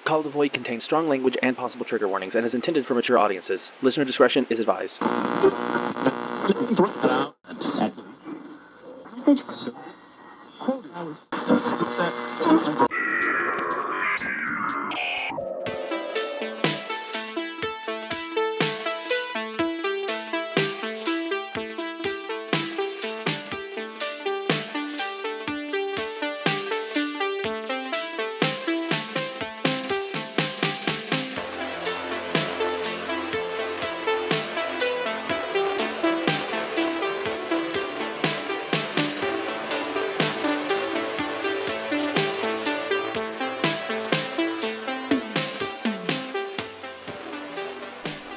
Call of the Void contains strong language and possible trigger warnings and is intended for mature audiences. Listener discretion is advised.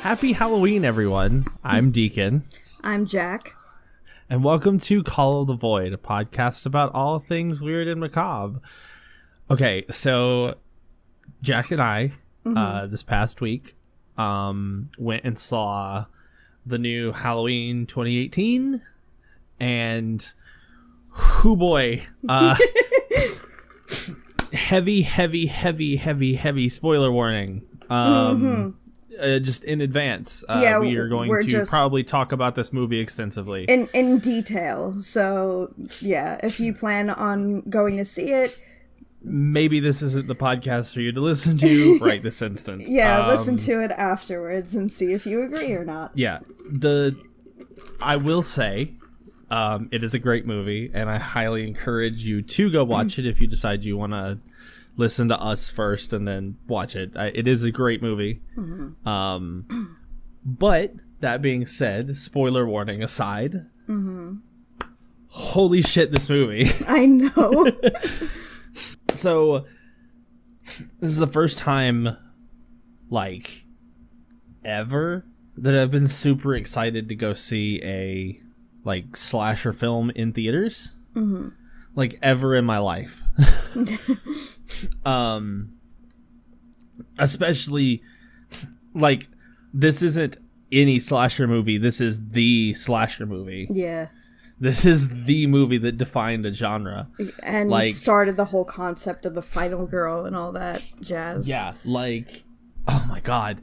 Happy Halloween, everyone. I'm Daekon. I'm Jack. And welcome to Call of the Void, a podcast about all things weird and macabre. Okay, so Jack and I, this past week, went and saw the new Halloween 2018, and whoo boy, heavy spoiler warning. Just in advance, we are going to probably talk about this movie extensively. In detail. So, yeah, if you plan on going to see it... Maybe this isn't the podcast for you to listen to right this instant. Yeah, listen to it afterwards and see if you agree or not. Yeah, I will say, it is a great movie, and I highly encourage you to go watch it if you decide you want to listen to us first and then watch it. It is a great movie. But that being said, spoiler warning aside, holy shit, this movie. I know. So this is the first time, like, ever that I've been super excited to go see a, like, slasher film in theaters. Like, ever in my life. Especially, like, this isn't any slasher movie. This is the slasher movie. Yeah. This is the movie that defined a genre. And like, started the whole concept of the final girl and all that jazz. Yeah, like, oh my god.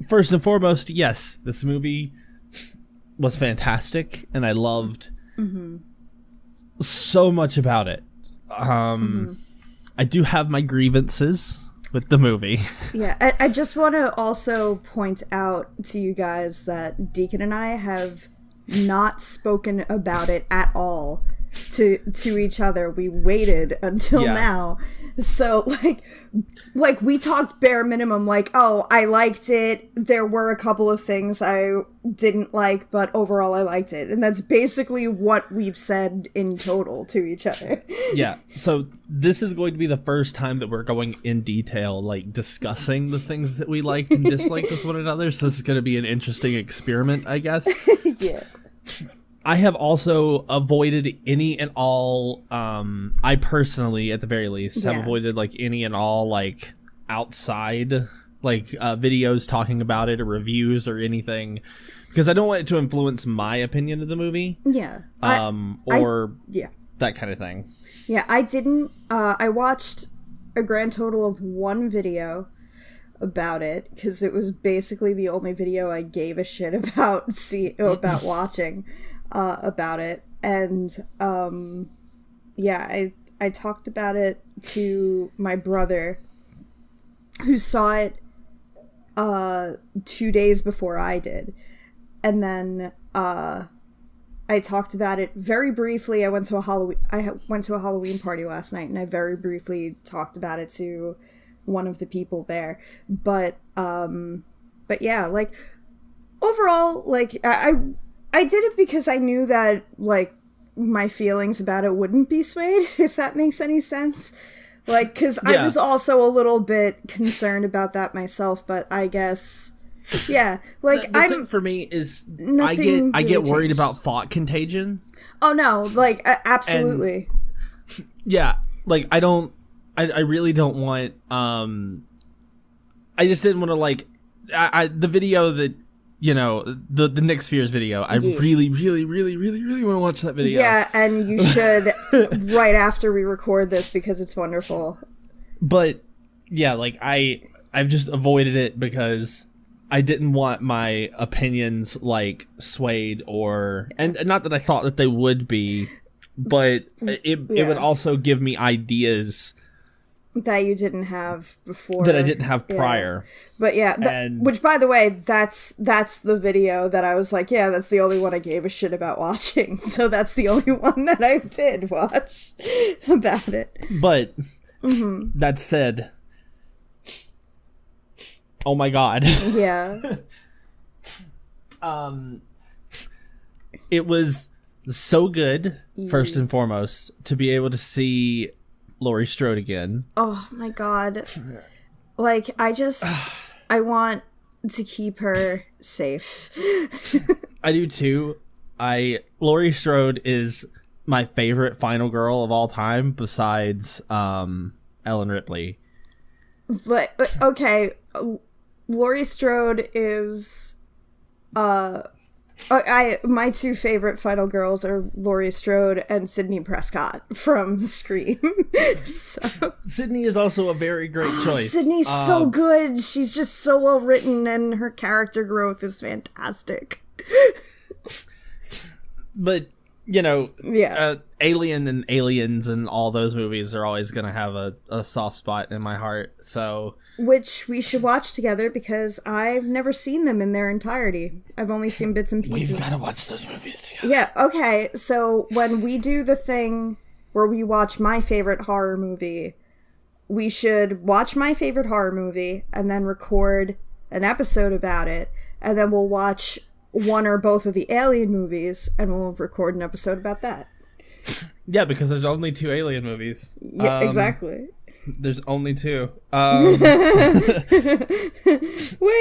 First and foremost, yes, this movie was fantastic, and I loved so much about it. I do have my grievances with the movie. Yeah, I just want to also point out to you guys that Daekon and I have not spoken about it at all to each other. We waited until now. So, like we talked bare minimum, like, oh, I liked it. There were a couple of things I didn't like, but overall I liked it. And that's basically what we've said in total to each other. Yeah, so this is going to be the first time that we're going in detail, like, discussing the things that we liked and disliked with one another. So this is going to be an interesting experiment, I guess. Yeah. I have also avoided any and all, I personally, at the very least, have avoided, like, any and all, like, outside, like, videos talking about it or reviews or anything, because I don't want it to influence my opinion of the movie. Yeah. That kind of thing. Yeah, I didn't, I watched a grand total of one video about it, because it was basically the only video I gave a shit about watching. About it, and I talked about it to my brother, who saw it 2 days before I did, and then I talked about it very briefly. I went to a Halloween party last night, and I very briefly talked about it to one of the people there, but yeah, like, overall, like, I did it because I knew that, like, my feelings about it wouldn't be swayed, if that makes any sense. Like, because I was also a little bit concerned about that myself, but I guess, yeah. Like, the thing for me is I get worried about thought contagion. Oh, no, like, absolutely. And, yeah, like, I really don't want, I just didn't want to, like, the video that, you know, the Nick Spheres video. I really want to watch that video. Yeah, and you should right after we record this, because it's wonderful. But yeah, like I've just avoided it because I didn't want my opinions like swayed and not that I thought that they would be, but it would also give me ideas that you didn't have before, that I didn't have prior. But yeah, which by the way, that's the video that I was like, yeah, that's the only one I gave a shit about watching. So that's the only one that I did watch about it. But that said, oh my god. Yeah. It was so good, first and foremost, to be able to see Laurie Strode again. Oh my god. Like, I want to keep her safe. I do too. Laurie Strode is my favorite final girl of all time besides Ellen Ripley. But okay, Laurie Strode is my two favorite final girls are Laurie Strode and Sidney Prescott from Scream. So. Sydney is also a very great choice. Sydney's so good. She's just so well written, and her character growth is fantastic. But Alien and Aliens and all those movies are always gonna have a soft spot in my heart. So. Which we should watch together because I've never seen them in their entirety. I've only seen bits and pieces. We've gotta watch those movies together. Yeah, okay. So when we do the thing where we watch my favorite horror movie, we should watch my favorite horror movie and then record an episode about it. And then we'll watch one or both of the Alien movies and we'll record an episode about that. Yeah, because there's only 2 Alien movies. Yeah, exactly. There's only 2. Wait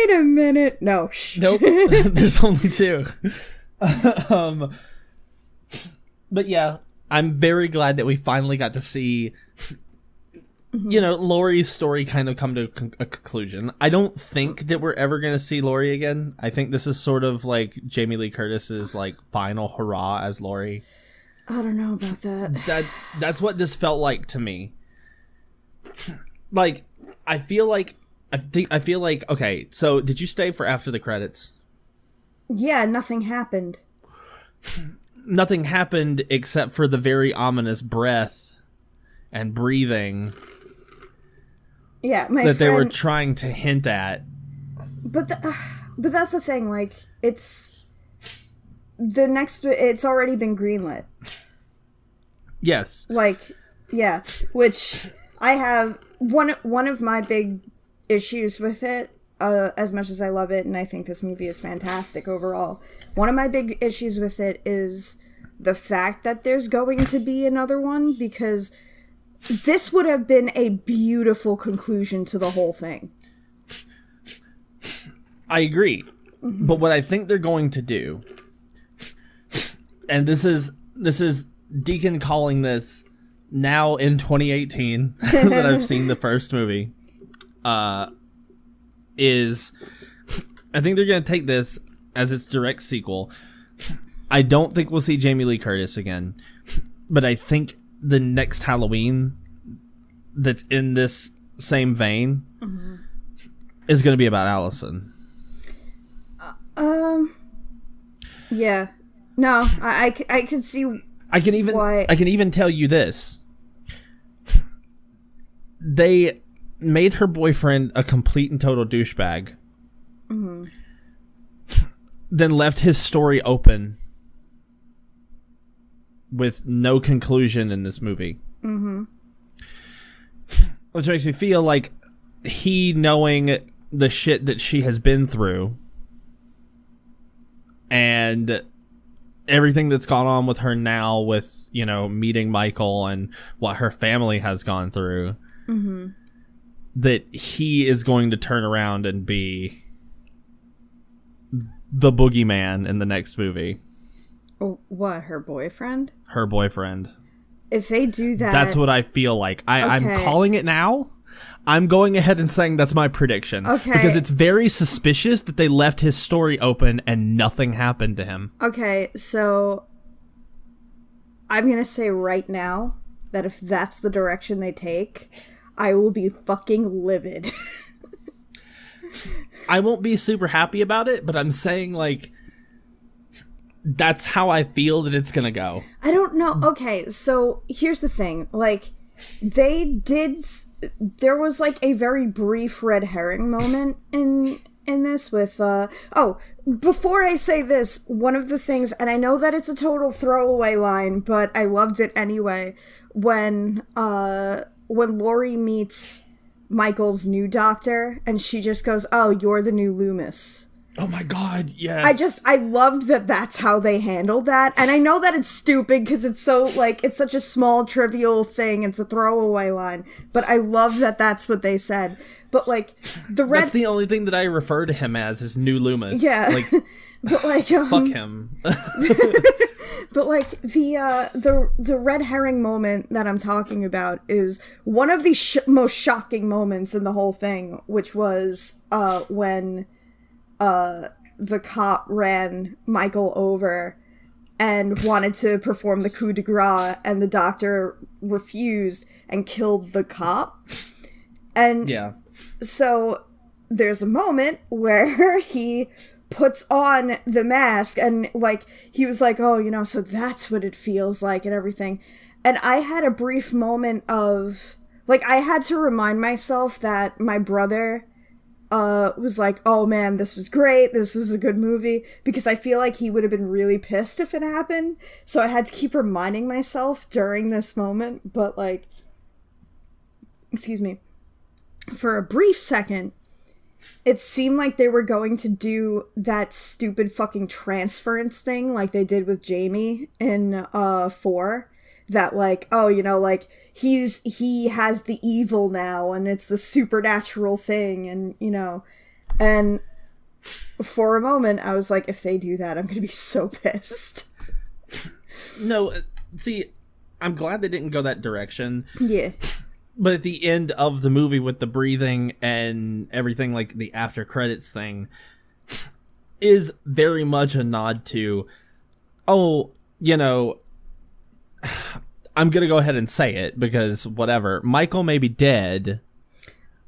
a minute. No. Nope. There's only 2. But yeah, I'm very glad that we finally got to see, Laurie's story kind of come to a conclusion. I don't think that we're ever going to see Laurie again. I think this is sort of like Jamie Lee Curtis's like final hurrah as Laurie. I don't know about that. That's what this felt like to me. Like, I feel like, okay, so did you stay for after the credits? Yeah, nothing happened. Nothing happened except for the very ominous breath and breathing. Yeah, they were trying to hint at. But that's the thing, like, it's already been greenlit. Yes. Like, yeah, which I have one of my big issues with it, as much as I love it, and I think this movie is fantastic overall. One of my big issues with it is the fact that there's going to be another one, because this would have been a beautiful conclusion to the whole thing. I agree. Mm-hmm. But what I think they're going to do, and this is Daekon calling this now in 2018 that I've seen the first movie, is I think they're going to take this as its direct sequel. I don't think we'll see Jamie Lee Curtis again, but I think the next Halloween that's in this same vein is going to be about Allison. Yeah. No, I can see. I can even tell you this. They made her boyfriend a complete and total douchebag. Mm-hmm. Then left his story open with no conclusion in this movie. Mm-hmm. Which makes me feel like he, knowing the shit that she has been through and everything that's gone on with her now with, meeting Michael and what her family has gone through, that he is going to turn around and be the boogeyman in the next movie. What, her boyfriend? Her boyfriend. If they do that... That's what I feel like. I'm calling it now. I'm going ahead and saying that's my prediction. Okay. Because it's very suspicious that they left his story open and nothing happened to him. Okay, so I'm going to say right now that if that's the direction they take, I will be fucking livid. I won't be super happy about it, but I'm saying, like, that's how I feel that it's gonna go. I don't know. Okay, so here's the thing. Like, there was, like, a very brief red herring moment in this with, before I say this, one of the things, and I know that it's a total throwaway line, but I loved it anyway, when Laurie meets Michael's new doctor, and she just goes, "Oh, you're the new Loomis." Oh my god, yes. I loved that that's how they handled that. And I know that it's stupid because it's so, like, it's such a small, trivial thing. It's a throwaway line. But I love that that's what they said. But, like, that's the only thing that I refer to him as is New Loomis. Yeah. Like, but, like, fuck him. But, like, the red herring moment that I'm talking about is one of the most shocking moments in the whole thing, which was when the cop ran Michael over and wanted to perform the coup de grace, and the doctor refused and killed the cop. And so there's a moment where he puts on the mask, and, like, he was like, "Oh, you know, so that's what it feels like," and everything. And I had a brief moment of, like, I had to remind myself that my brother was like, "Oh man, this was great, this was a good movie," because I feel like he would have been really pissed if it happened. So I had to keep reminding myself during this moment. But, like, excuse me, for a brief second, it seemed like they were going to do that stupid fucking transference thing like they did with Jamie in 4. That, like, oh, you know, like, he has the evil now, and it's the supernatural thing, and, you know, and for a moment, I was like, if they do that, I'm gonna be so pissed. No, see, I'm glad they didn't go that direction. Yeah. But at the end of the movie with the breathing and everything, like, the after credits thing, is very much a nod to, oh, you know, I'm gonna go ahead and say it because whatever. Michael may be dead.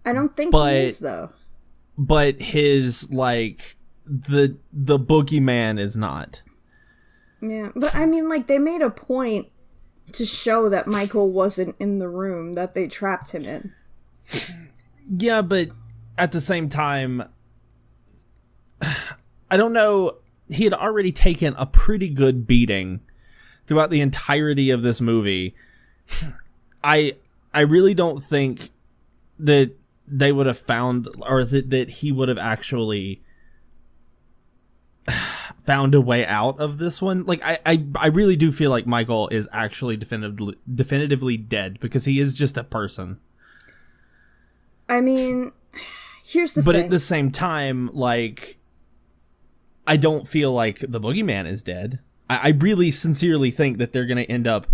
I don't think he is, though. But his, like, the boogeyman is not. Yeah, but I mean, like, they made a point to show that Michael wasn't in the room that they trapped him in. Yeah, but at the same time, I don't know. He had already taken a pretty good beating throughout the entirety of this movie. I really don't think that they would have found, or that he would have actually found a way out of this one. Like, I really do feel like Michael is actually definitively dead, because he is just a person. I mean, here's the thing. But at the same time, like, I don't feel like the boogeyman is dead. I really sincerely think that they're going to end up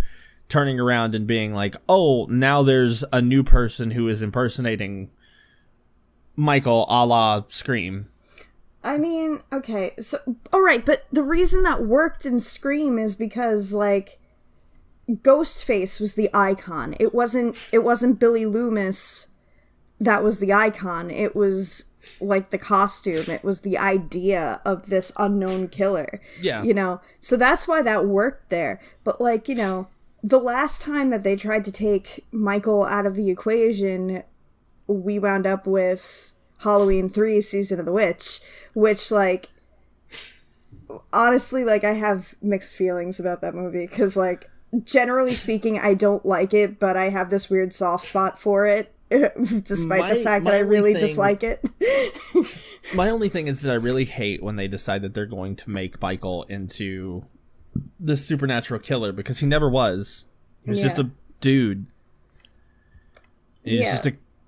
turning around and being like, oh, now there's a new person who is impersonating Michael a la Scream. I mean, okay, so, alright, but the reason that worked in Scream is because, like, Ghostface was the icon. It wasn't Billy Loomis that was the icon. It was, like, the costume. It was the idea of this unknown killer. Yeah. You know? So that's why that worked there. But, like, you know, the last time that they tried to take Michael out of the equation, we wound up with Halloween 3 Season of the Witch, which, like, honestly, like, I have mixed feelings about that movie, because, like, generally speaking, I don't like it, but I have this weird soft spot for it, despite the fact that I really dislike it. My only thing is that I really hate when they decide that they're going to make Michael into the supernatural killer, because he never was. He was just a dude. He was just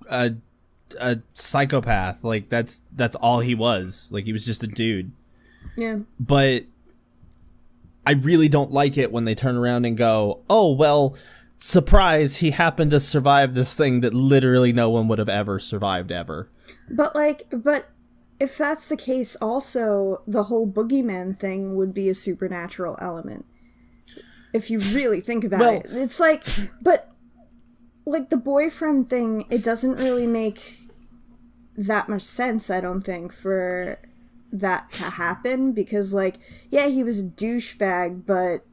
a psychopath. Like, that's all he was. Like, he was just a dude. Yeah. But I really don't like it when they turn around and go, oh, well, surprise, he happened to survive this thing that literally no one would have ever survived ever. But if that's the case, also, the whole boogeyman thing would be a supernatural element. If you really think about it. It's like, but like, the boyfriend thing, it doesn't really make that much sense, I don't think, for that to happen, because, like, yeah, he was a douchebag, but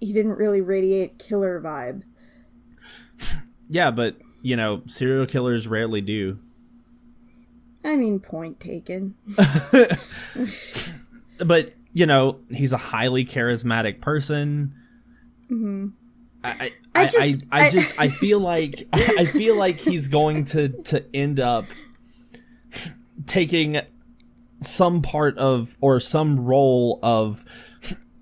he didn't really radiate killer vibe. Yeah, but, you know, serial killers rarely do. I mean, point taken. But, you know, he's a highly charismatic person. Mm-hmm. I feel like he's going to end up taking some part of, or some role of,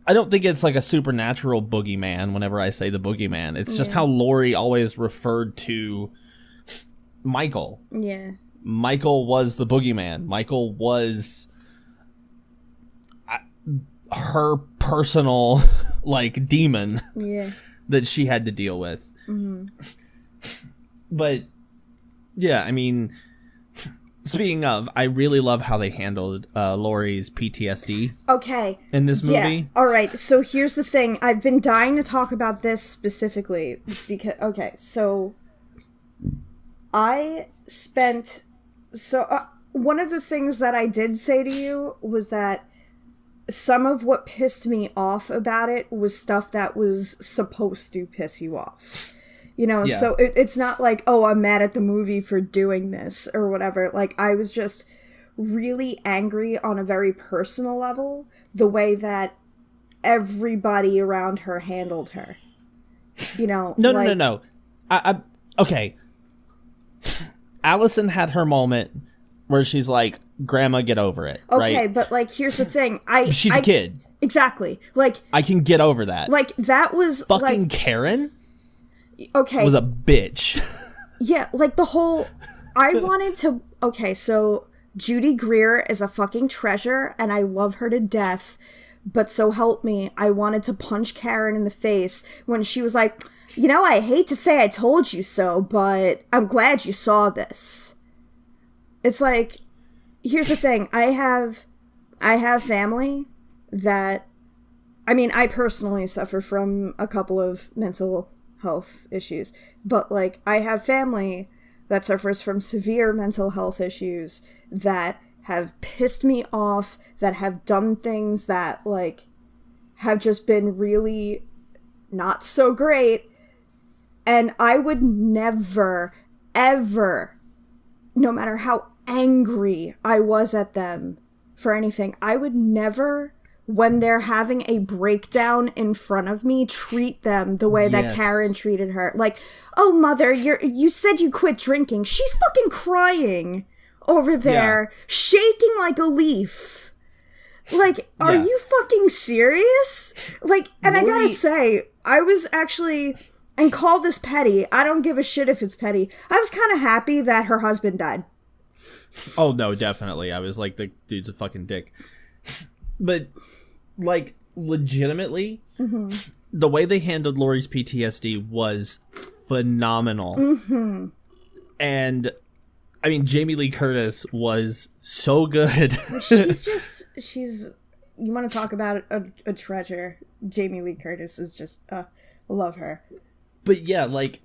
I don't think it's like a supernatural boogeyman whenever I say the boogeyman. It's just how Laurie always referred to Michael. Yeah. Michael was the boogeyman. Michael was her personal, like, demon that she had to deal with. Mm-hmm. But, yeah, I mean, speaking of, I really love how they handled Laurie's PTSD. Okay. In this movie. Yeah. All right. So here's the thing. I've been dying to talk about this specifically because, okay, so I spent, one of the things that I did say to you was that some of what pissed me off about it was stuff that was supposed to piss you off. You know, so it's not like, oh, I'm mad at the movie for doing this or whatever. Like, I was just really angry on a very personal level, the way that everybody around her handled her. You know? No. Okay. Allison had her moment where she's like, Grandma, get over it. Okay, right? But, like, here's the thing. She's a kid. Exactly. Like, I can get over that. Like, that was, fucking like, Karen? Okay. Was a bitch. Yeah, like, the whole... I wanted to... Okay, so Judy Greer is a fucking treasure, and I love her to death, but so help me, I wanted to punch Karen in the face when she was like, you know, I hate to say I told you so, but I'm glad you saw this. It's like, here's the thing, I have family that... I mean, I personally suffer from a couple of mental health issues, but, like, I have family that suffers from severe mental health issues that have pissed me off, that have done things that, like, have just been really not so great, and I would never, ever, no matter how angry I was at them for anything, I would never, when they're having a breakdown in front of me, treat them the way that Karen treated her. Like, oh, mother, you said you quit drinking. She's fucking crying over there, shaking like a leaf. Like, are you fucking serious? Like, and Laurie... I gotta say, I was actually, and call this petty, I don't give a shit if it's petty, I was kind of happy that her husband died. Oh, no, definitely. I was like, the dude's a fucking dick. But... like, legitimately, the way they handled Laurie's PTSD was phenomenal. Mm-hmm. And, I mean, Jamie Lee Curtis was so good. she's, you want to talk about a treasure. Jamie Lee Curtis is just, I love her. But yeah, like,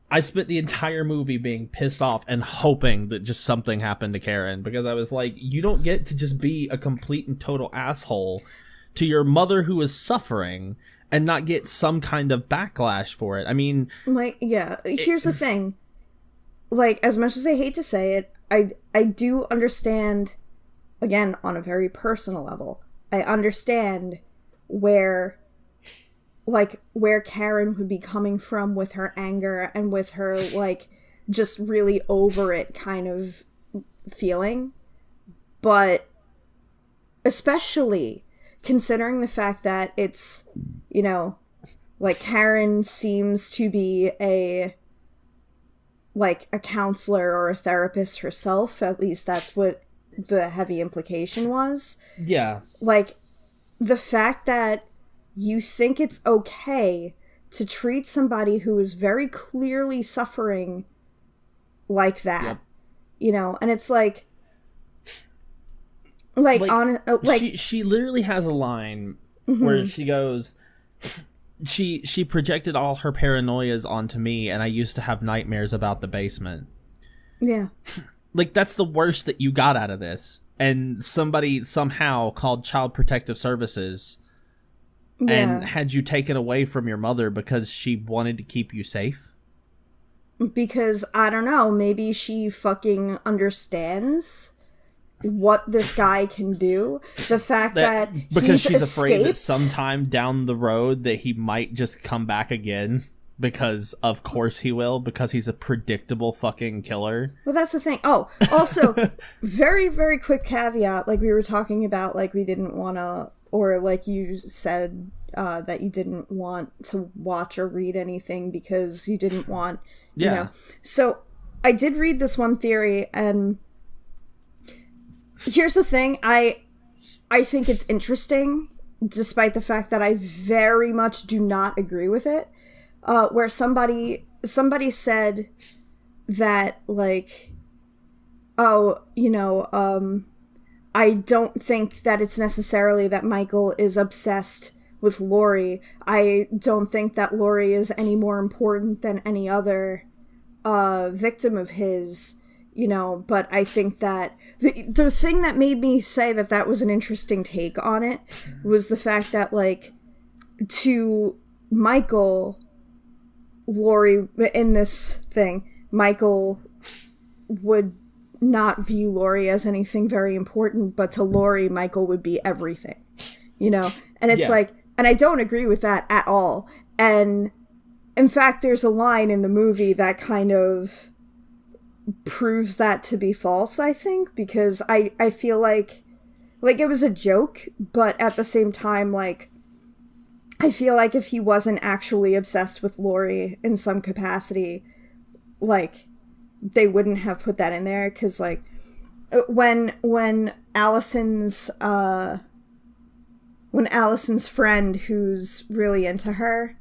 I spent the entire movie being pissed off and hoping that just something happened to Karen, because I was like, you don't get to just be a complete and total asshole to your mother who is suffering and not get some kind of backlash for it. I mean... like, yeah, here's the thing. Like, as much as I hate to say it, I do understand, again, on a very personal level, I understand where Karen would be coming from with her anger and with her, like, just really over it kind of feeling. But especially considering the fact that it's, you know, like, Karen seems to be a counselor or a therapist herself. At least that's what the heavy implication was. Yeah. Like, the fact that you think it's okay to treat somebody who is very clearly suffering like that, you know, and it's like she literally has a line where she goes, she projected all her paranoias onto me, and I used to have nightmares about the basement. Yeah. Like, that's the worst that you got out of this. And somebody somehow called Child Protective Services and had you taken away from your mother because she wanted to keep you safe? Because, I don't know, maybe she fucking understands what this guy can do. The fact that because she's escaped, afraid that sometime down the road that he might just come back again, because of course he will, because he's a predictable fucking killer. Well, that's the thing. Oh, also, very, very quick caveat, like we were talking about, like we didn't want to, or like you said that you didn't want to watch or read anything because you didn't want, you know. So I did read this one theory, and here's the thing. I think it's interesting, despite the fact that I very much do not agree with it. Where somebody said that, like, oh, you know, I don't think that it's necessarily that Michael is obsessed with Laurie. I don't think that Laurie is any more important than any other victim of his, you know, but I think that the thing that made me say that that was an interesting take on it was the fact that, like, to Michael, Laurie, in this thing, Michael would not view Laurie as anything very important, but to Laurie, Michael would be everything, you know? And it's like, and I don't agree with that at all. And in fact, there's a line in the movie that kind of proves that to be false, I think, because I feel like it was a joke, but at the same time, like, I feel like if he wasn't actually obsessed with Laurie in some capacity, like, they wouldn't have put that in there, because, like, when Allison's friend, who's really into her,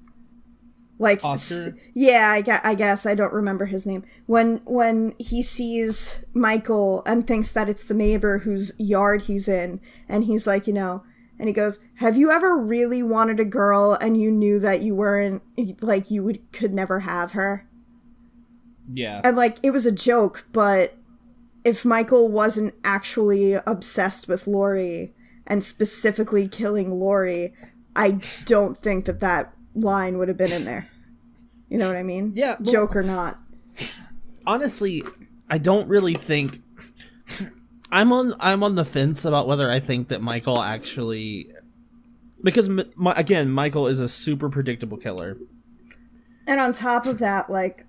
like, I guess I don't remember his name. When he sees Michael and thinks that it's the neighbor whose yard he's in, and he's like, you know, and he goes, have you ever really wanted a girl and you knew that you weren't, like, you could never have her? Yeah. And, like, it was a joke, but if Michael wasn't actually obsessed with Laurie and specifically killing Laurie, I don't think that line would have been in there. You know what I mean? Yeah. Well, joke or not. Honestly, I don't really think... I'm on the fence about whether I think that Michael actually... Because, again, Michael is a super predictable killer. And on top of that, like...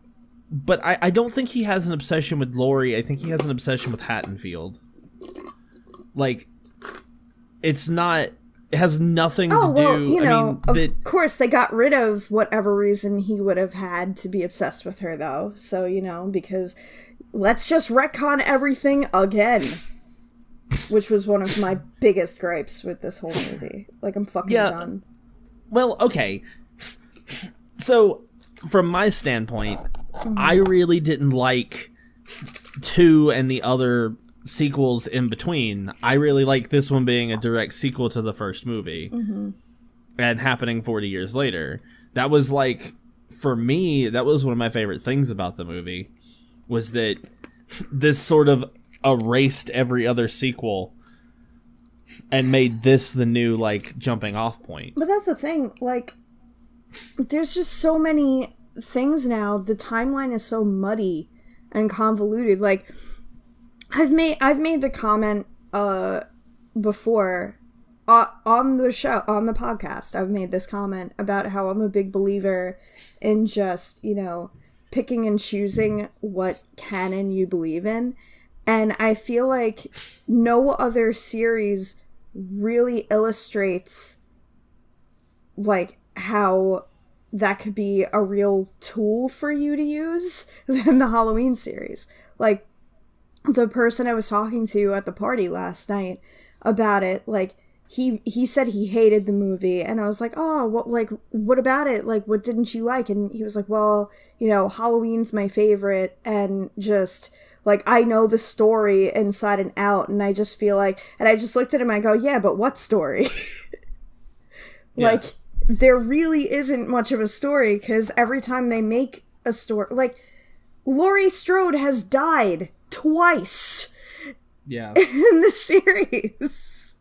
But I don't think he has an obsession with Laurie. I think he has an obsession with Haddonfield. Like, it's not... It has nothing to do... Well, you know, I mean, of course, they got rid of whatever reason he would have had to be obsessed with her, though. So, you know, because... Let's just retcon everything again. Which was one of my biggest gripes with this whole movie. Like, I'm fucking done. Well, okay. So, from my standpoint, I really didn't like 2 and the other sequels in between. I really like this one being a direct sequel to the first movie. And happening 40 years later. That was, like, for me, that was one of my favorite things about the movie. Was that this sort of erased every other sequel and made this the new, like, jumping off point. But that's the thing, like, there's just so many things now. The timeline is so muddy and convoluted. Like, I've made the comment before on the show, on the podcast. I've made this comment about how I'm a big believer in just, you know, picking and choosing what canon you believe in. And I feel like no other series really illustrates, like, how that could be a real tool for you to use than the Halloween series. Like, the person I was talking to at the party last night about it, like, he said he hated the movie, and I was like, oh, what about it? Like, what didn't you like? And he was like, well, you know, Halloween's my favorite, and just, like, I know the story inside and out, and I just feel like, and I just looked at him, and I go, yeah, but what story? Like, there really isn't much of a story, because every time they make a story, like, Laurie Strode has died twice Yeah. in the series.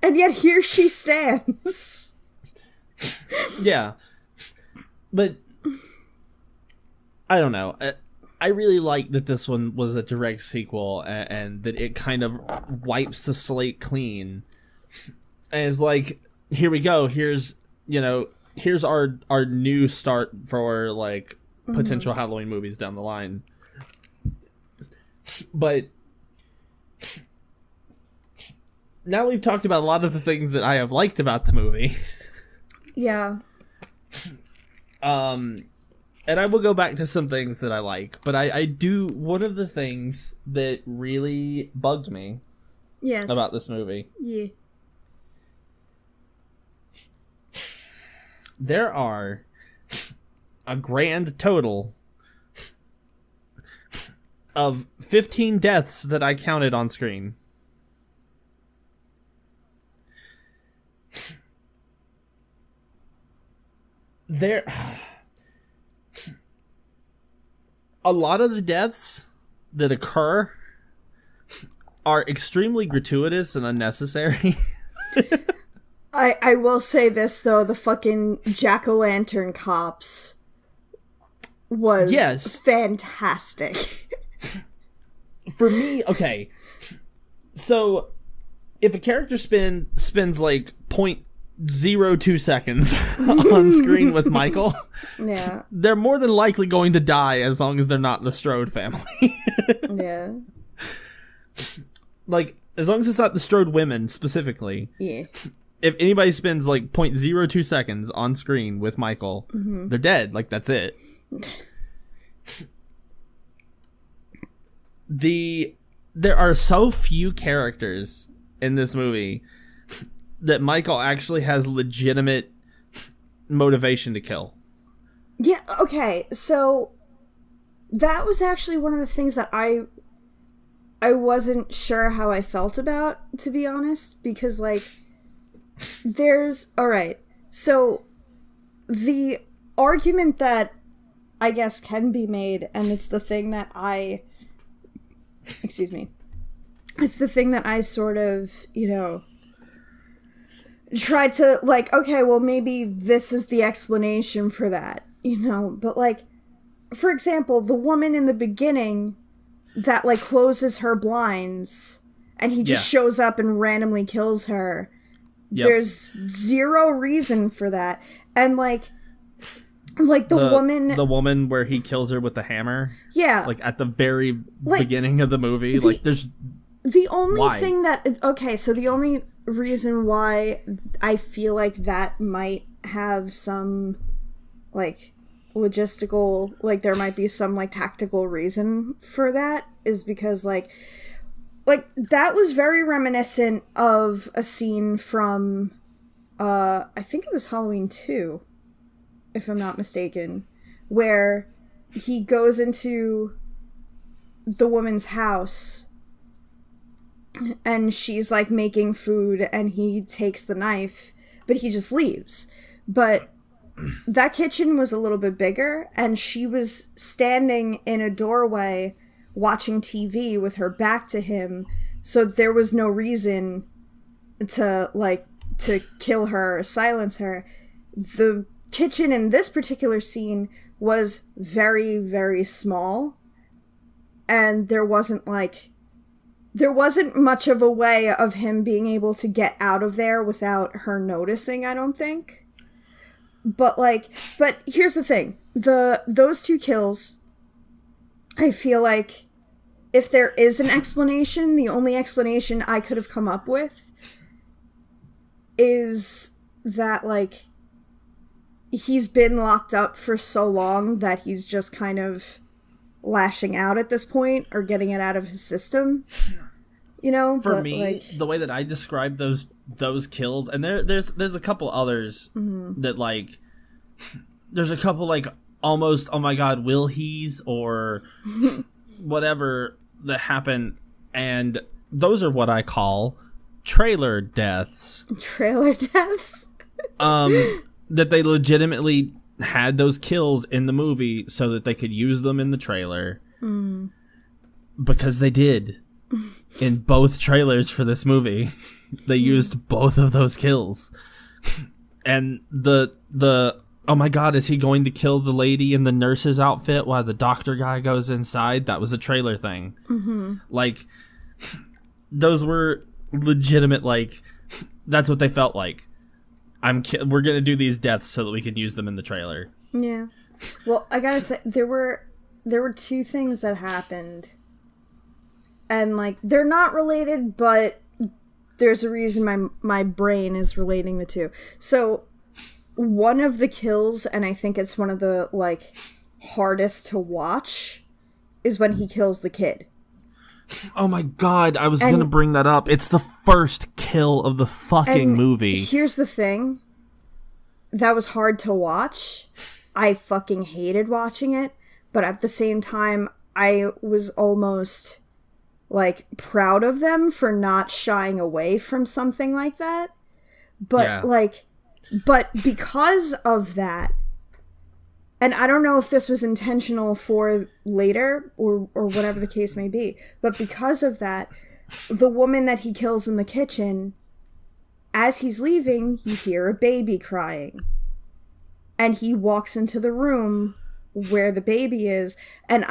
And yet here she stands. Yeah. But I don't know. I really like that this one was a direct sequel, and that it kind of wipes the slate clean. And it's like, here we go. Here's our new start for, like, potential Halloween movies down the line. But now we've talked about a lot of the things that I have liked about the movie. Yeah. And I will go back to some things that I like, but I do, one of the things that really bugged me about this movie. Yeah. There are a grand total of 15 deaths that I counted on screen. A lot of the deaths that occur are extremely gratuitous and unnecessary. I will say this, though, the fucking jack-o'-lantern cops was fantastic. For me, okay, so if a character spends like 0.02 seconds on screen with Michael, yeah, they're more than likely going to die as long as they're not the Strode family. Yeah. Like, as long as it's not the Strode women specifically. Yeah. If anybody spends like 0.02 seconds on screen with Michael, they're dead. Like, that's it. There are so few characters in this movie that Michael actually has legitimate motivation to kill. Yeah, okay, so that was actually one of the things that I wasn't sure how I felt about, to be honest, because, like, alright, so the argument that I guess can be made, and it's the thing that it's the thing that I sort of, tried to, like, okay, well, maybe this is the explanation for that, but, like, for example, the woman in the beginning that, like, closes her blinds, and he just shows up and randomly kills her. Yep. There's zero reason for that. And, like the woman where he kills her with the hammer. Yeah. Like, at the very beginning of the movie. There's... The only thing that... Okay, so the only reason why I feel like that might have some, like, logistical... Like, there might be some, like, tactical reason for that is because, like, that was very reminiscent of a scene from, I think it was Halloween 2, if I'm not mistaken, where he goes into the woman's house and she's, like, making food and he takes the knife, but he just leaves. But that kitchen was a little bit bigger and she was standing in a doorway watching TV with her back to him, so there was no reason to kill her or silence her. The kitchen in this particular scene was very, very small, and there wasn't much of a way of him being able to get out of there without her noticing, I don't think. But here's the thing. Those two kills, I feel like if there is an explanation, the only explanation I could have come up with is that, like, he's been locked up for so long that he's just kind of lashing out at this point or getting it out of his system. For me, the way that I describe those kills, and there's a couple others that, like, there's a couple, like, almost, oh my god, will he's or whatever that happen, and those are what I call trailer deaths. Trailer deaths? that they legitimately had those kills in the movie so that they could use them in the trailer. Because they did. In both trailers for this movie, they used both of those kills. And the oh my god, is he going to kill the lady in the nurse's outfit while the doctor guy goes inside? That was a trailer thing. Like, those were legitimate, like, that's what they felt like. We're gonna do these deaths so that we can use them in the trailer. Yeah. Well, I gotta say, there were two things that happened. And, like, they're not related, but there's a reason my brain is relating the two. So, one of the kills, and I think it's one of the, like, hardest to watch, is when he kills the kid. Oh my god, I was gonna bring that up. It's the first kill of the fucking movie. Here's the thing. That was hard to watch. I fucking hated watching it. But at the same time, I was almost, like, proud of them for not shying away from something like that. But, but because of that, and I don't know if this was intentional for later or whatever the case may be, but because of that, the woman that he kills in the kitchen, as he's leaving, you hear a baby crying. And he walks into the room where the baby is, and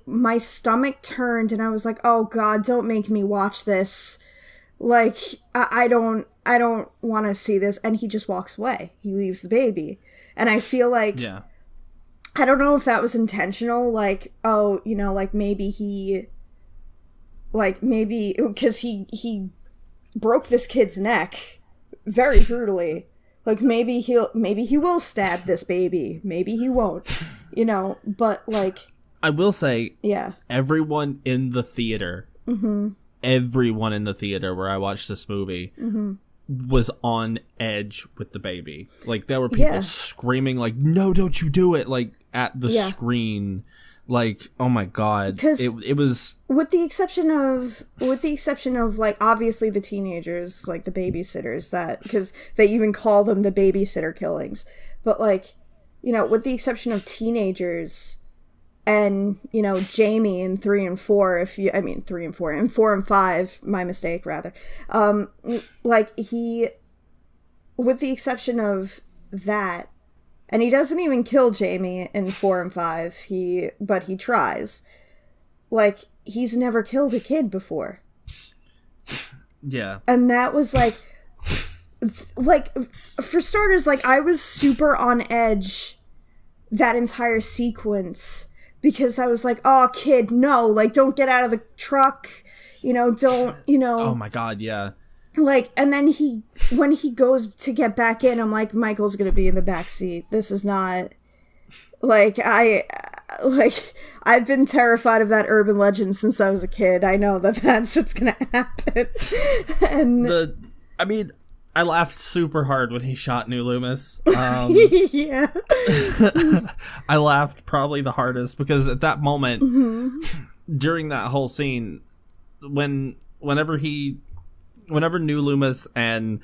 my stomach turned, and I was like, oh god, don't make me watch this. Like, I don't want to see this. And he just walks away. He leaves the baby. And I feel like, I don't know if that was intentional, like, oh, you know, like, maybe because he broke this kid's neck very brutally. Like, maybe he will stab this baby. Maybe he won't, you know, but, like, I will say, yeah, everyone in the theater, everyone in the theater where I watched this movie was on edge with the baby. Like, there were people screaming, like, no, don't you do it, like, at the screen. Like, oh my god, it was, with the exception of like, obviously the teenagers, like the babysitters, that, because they even call them the babysitter killings, but, like, you know, with the exception of teenagers and, you know, Jamie in 3 and 4, 3 and 4 and 4 and 5, my mistake rather, like, with the exception of that. And he doesn't even kill Jamie in 4 and 5, but he tries. Like, he's never killed a kid before. Yeah. And that was, like, for starters, like, I was super on edge that entire sequence. Because I was like, oh, kid, no, like, don't get out of the truck. You know, don't, you know. Oh my god, yeah. Like, and then when he goes to get back in, I'm like, Michael's gonna be in the back seat. This is not, like, I've been terrified of that urban legend since I was a kid. I know that that's what's gonna happen. And I laughed super hard when he shot New Loomis. Yeah. I laughed probably the hardest because at that moment, during that whole scene, whenever New Loomis and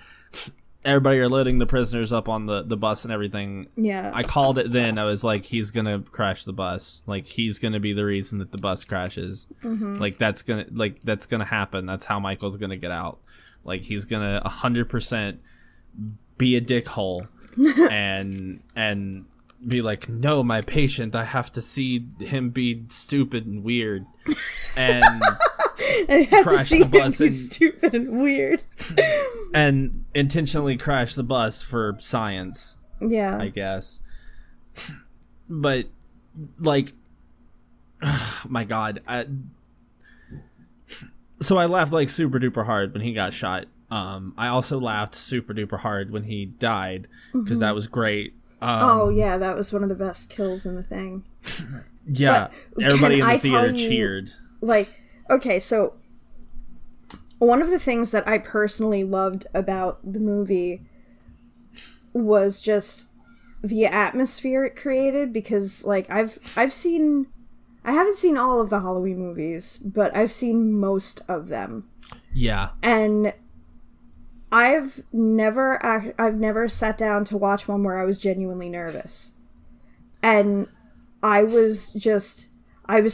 everybody are loading the prisoners up on the bus and everything, I called it then. I was like, he's gonna crash the bus. Like, he's gonna be the reason that the bus crashes. Like, that's gonna happen. That's how Michael's gonna get out. Like, he's gonna 100% be a dickhole and be like, no, my patient, I have to see him be stupid and weird. And I have to see him be stupid and weird. And intentionally crash the bus for science. Yeah. I guess. But, like, my god. So I laughed, like, super duper hard when he got shot. I also laughed super duper hard when he died, because that was great. Oh, yeah, that was one of the best kills in the thing. Yeah, but everybody in the theater cheered. Like, okay, so one of the things that I personally loved about the movie was just the atmosphere it created, because, like, I haven't seen all of the Halloween movies, but I've seen most of them. Yeah. And I've never sat down to watch one where I was genuinely nervous. And I was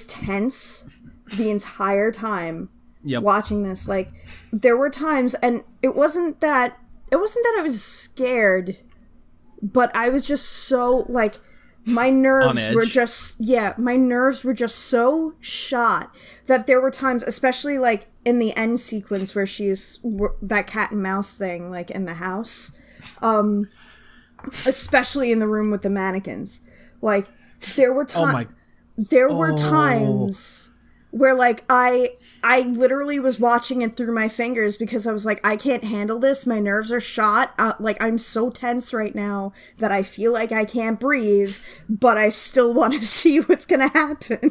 tense the entire time watching this. Like, there were times, and it wasn't that I was scared, but I was just so, like, my nerves were just so shot that there were times, especially, like, in the end sequence where she's that cat and mouse thing, like, in the house, especially in the room with the mannequins. Like, there were times where, like, I literally was watching it through my fingers because I was like, I can't handle this. My nerves are shot. Like, I'm so tense right now that I feel like I can't breathe, but I still want to see what's going to happen.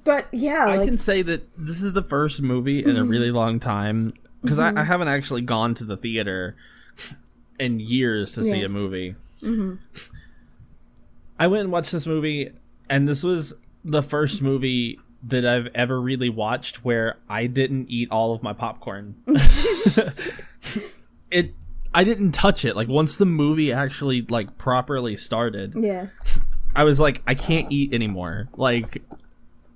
But, yeah. I can say that this is the first movie in a really long time, because I haven't actually gone to the theater in years to see a movie. Mm-hmm. I went and watched this movie, and this was the first movie that I've ever really watched where I didn't eat all of my popcorn. I didn't touch it. Like, once the movie actually, like, properly started, I was like, I can't eat anymore. Like,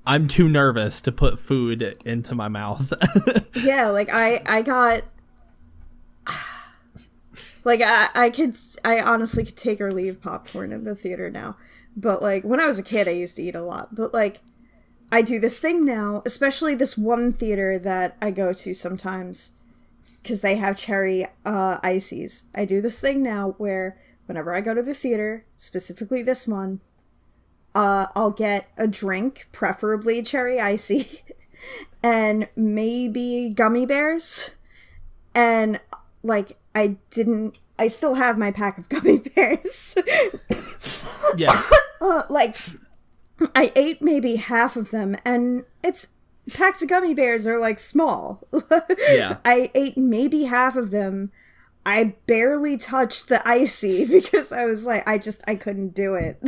I'm too nervous to put food into my mouth. Yeah, like, I got... Like, I honestly could take or leave popcorn in the theater now. But, like, when I was a kid, I used to eat a lot. But, like, I do this thing now, especially this one theater that I go to sometimes, because they have cherry ices. I do this thing now where whenever I go to the theater, specifically this one, I'll get a drink, preferably cherry icy, and maybe gummy bears. And, like, I still have my pack of gummy bears. Yeah. Like, I ate maybe half of them, and packs of gummy bears are, like, small. Yeah. I ate maybe half of them. I barely touched the icy because I was like, I couldn't do it.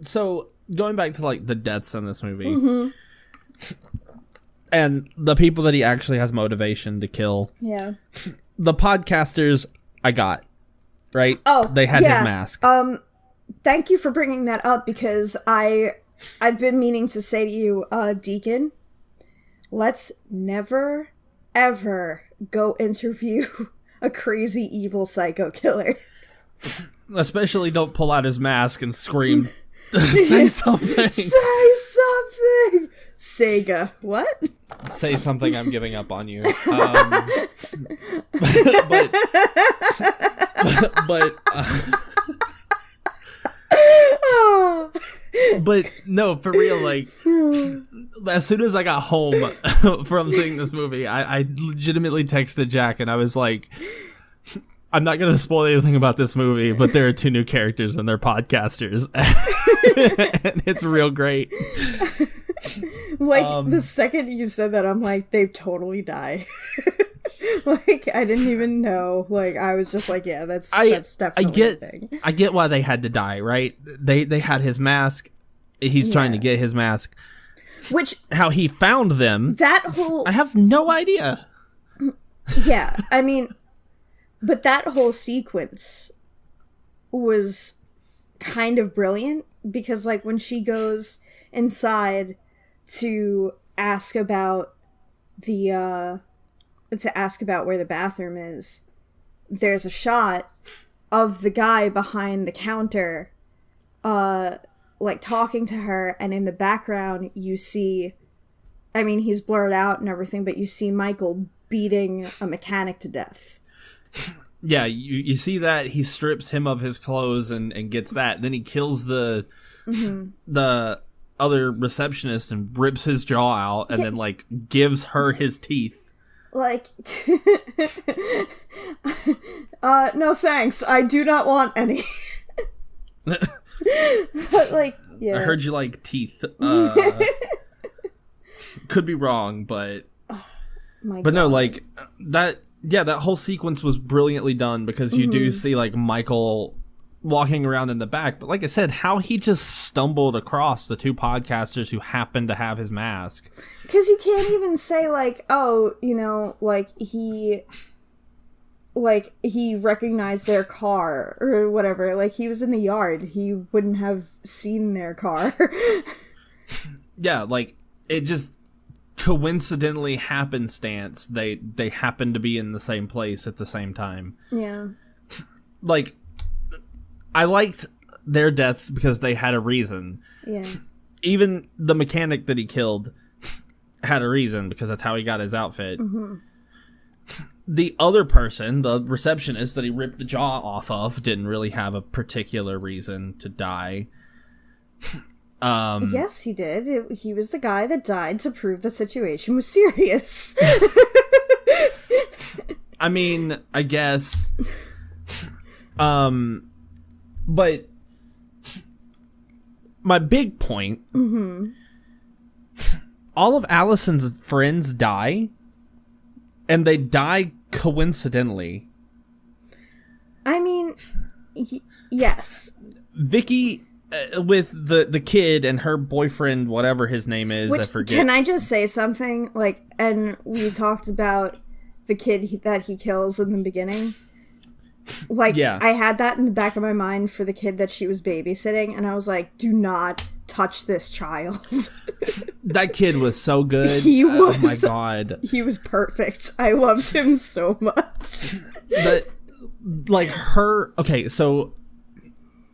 So, going back to, like, the deaths in this movie, and the people that he actually has motivation to kill. Yeah. The podcasters, I got, right? Oh, they had his mask. Thank you for bringing that up, because I've been meaning to say to you, Daekon, let's never, ever go interview a crazy evil psycho killer. Especially don't pull out his mask and scream, say something. Say something! Sega. What? Say something, I'm giving up on you. But no, for real, like, as soon as I got home from seeing this movie, I legitimately texted Jack and I was like, I'm not going to spoil anything about this movie, but there are 2 new characters and they're podcasters. And it's real great. Like, the second you said that, I'm like, they totally die. Like, I didn't even know. Like, I was just like, yeah, that's definitely a thing. I get why they had to die, right? They had his mask. He's trying to get his mask. Which... How he found them... That whole... I have no idea. Yeah, I mean... But that whole sequence was kind of brilliant, because, like, when she goes inside to ask about where the bathroom is, there's a shot of the guy behind the counter, like, talking to her, and in the background you see, I mean, he's blurred out and everything, but you see Michael beating a mechanic to death. Yeah, you see that he strips him of his clothes and gets that. Then he kills the other receptionist and rips his jaw out, and then, like, gives her his teeth. Like, no thanks, I do not want any. Like, yeah. I heard you like teeth. Could be wrong, but no, like, that. Yeah, that whole sequence was brilliantly done, because you do see, like, Michael walking around in the back. But like I said, how he just stumbled across the two podcasters who happened to have his mask. Because you can't even say, like, oh, you know, like, he recognized their car or whatever. Like, he was in the yard. He wouldn't have seen their car. Yeah, like, it just coincidentally happenstance. They happened to be in the same place at the same time. Yeah. Like, I liked their deaths because they had a reason. Yeah. Even the mechanic that he killed had a reason because that's how he got his outfit. Mm-hmm. The other person, the receptionist that he ripped the jaw off of, didn't really have a particular reason to die. Yes, he did. He was the guy that died to prove the situation was serious. I mean, I guess. But my big point, all of Allison's friends die, and they die coincidentally. I mean, yes. Vicky, with the kid and her boyfriend, whatever his name is, I forget. Can I just say something? Like, and we talked about the kid that he kills in the beginning. Like, yeah. I had that in the back of my mind for the kid that she was babysitting, and I was like, do not touch this child. That kid was so good. He was. Oh my god. He was perfect. I loved him so much. But, like, so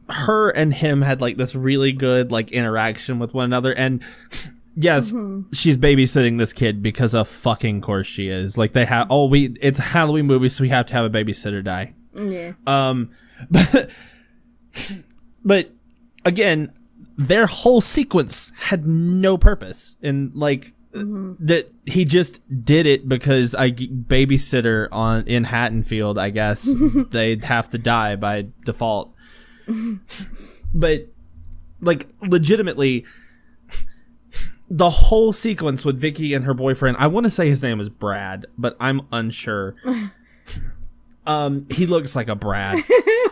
her and him had, like, this really good, like, interaction with one another, and yes, she's babysitting this kid because of fucking course she is. Like, they have, it's a Halloween movie, so we have to have a babysitter die. Yeah. But again, their whole sequence had no purpose, and like that he just did it because babysitter in Haddonfield, I guess they'd have to die by default. But like legitimately, the whole sequence with Vicky and her boyfriend, I want to say his name was Brad, but I'm unsure. He looks like a Brad.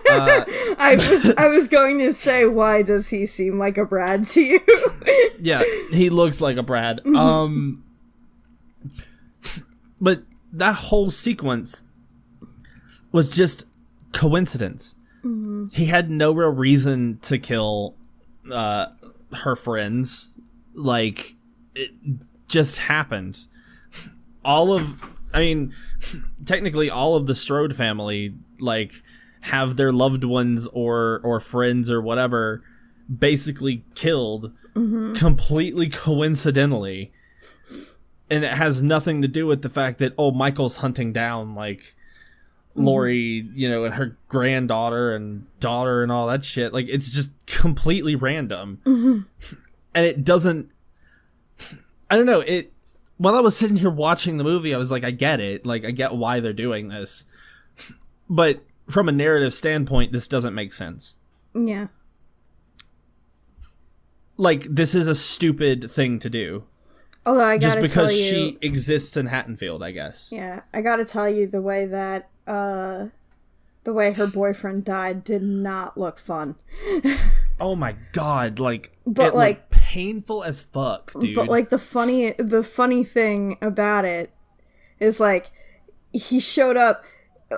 I was going to say, why does he seem like a Brad to you? Yeah, he looks like a Brad. But that whole sequence was just coincidence. Mm-hmm. He had no real reason to kill her friends. Like, it just happened. Technically all of the Strode family, like, have their loved ones or friends or whatever basically killed completely coincidentally. And it has nothing to do with the fact that, Michael's hunting down, like, Lori, you know, and her granddaughter and daughter and all that shit. Like, it's just completely random. And it doesn't... I don't know, while I was sitting here watching the movie, I was like, I get it. Like, I get why they're doing this. But from a narrative standpoint, this doesn't make sense. Yeah. Like, this is a stupid thing to do. Although I gotta tell you... Just because she exists in Haddonfield, I guess. Yeah, I gotta tell you, the way that, the way her boyfriend died did not look fun. Oh my god, like, but like painful as fuck, dude. But like the funny thing about it is, like, he showed up,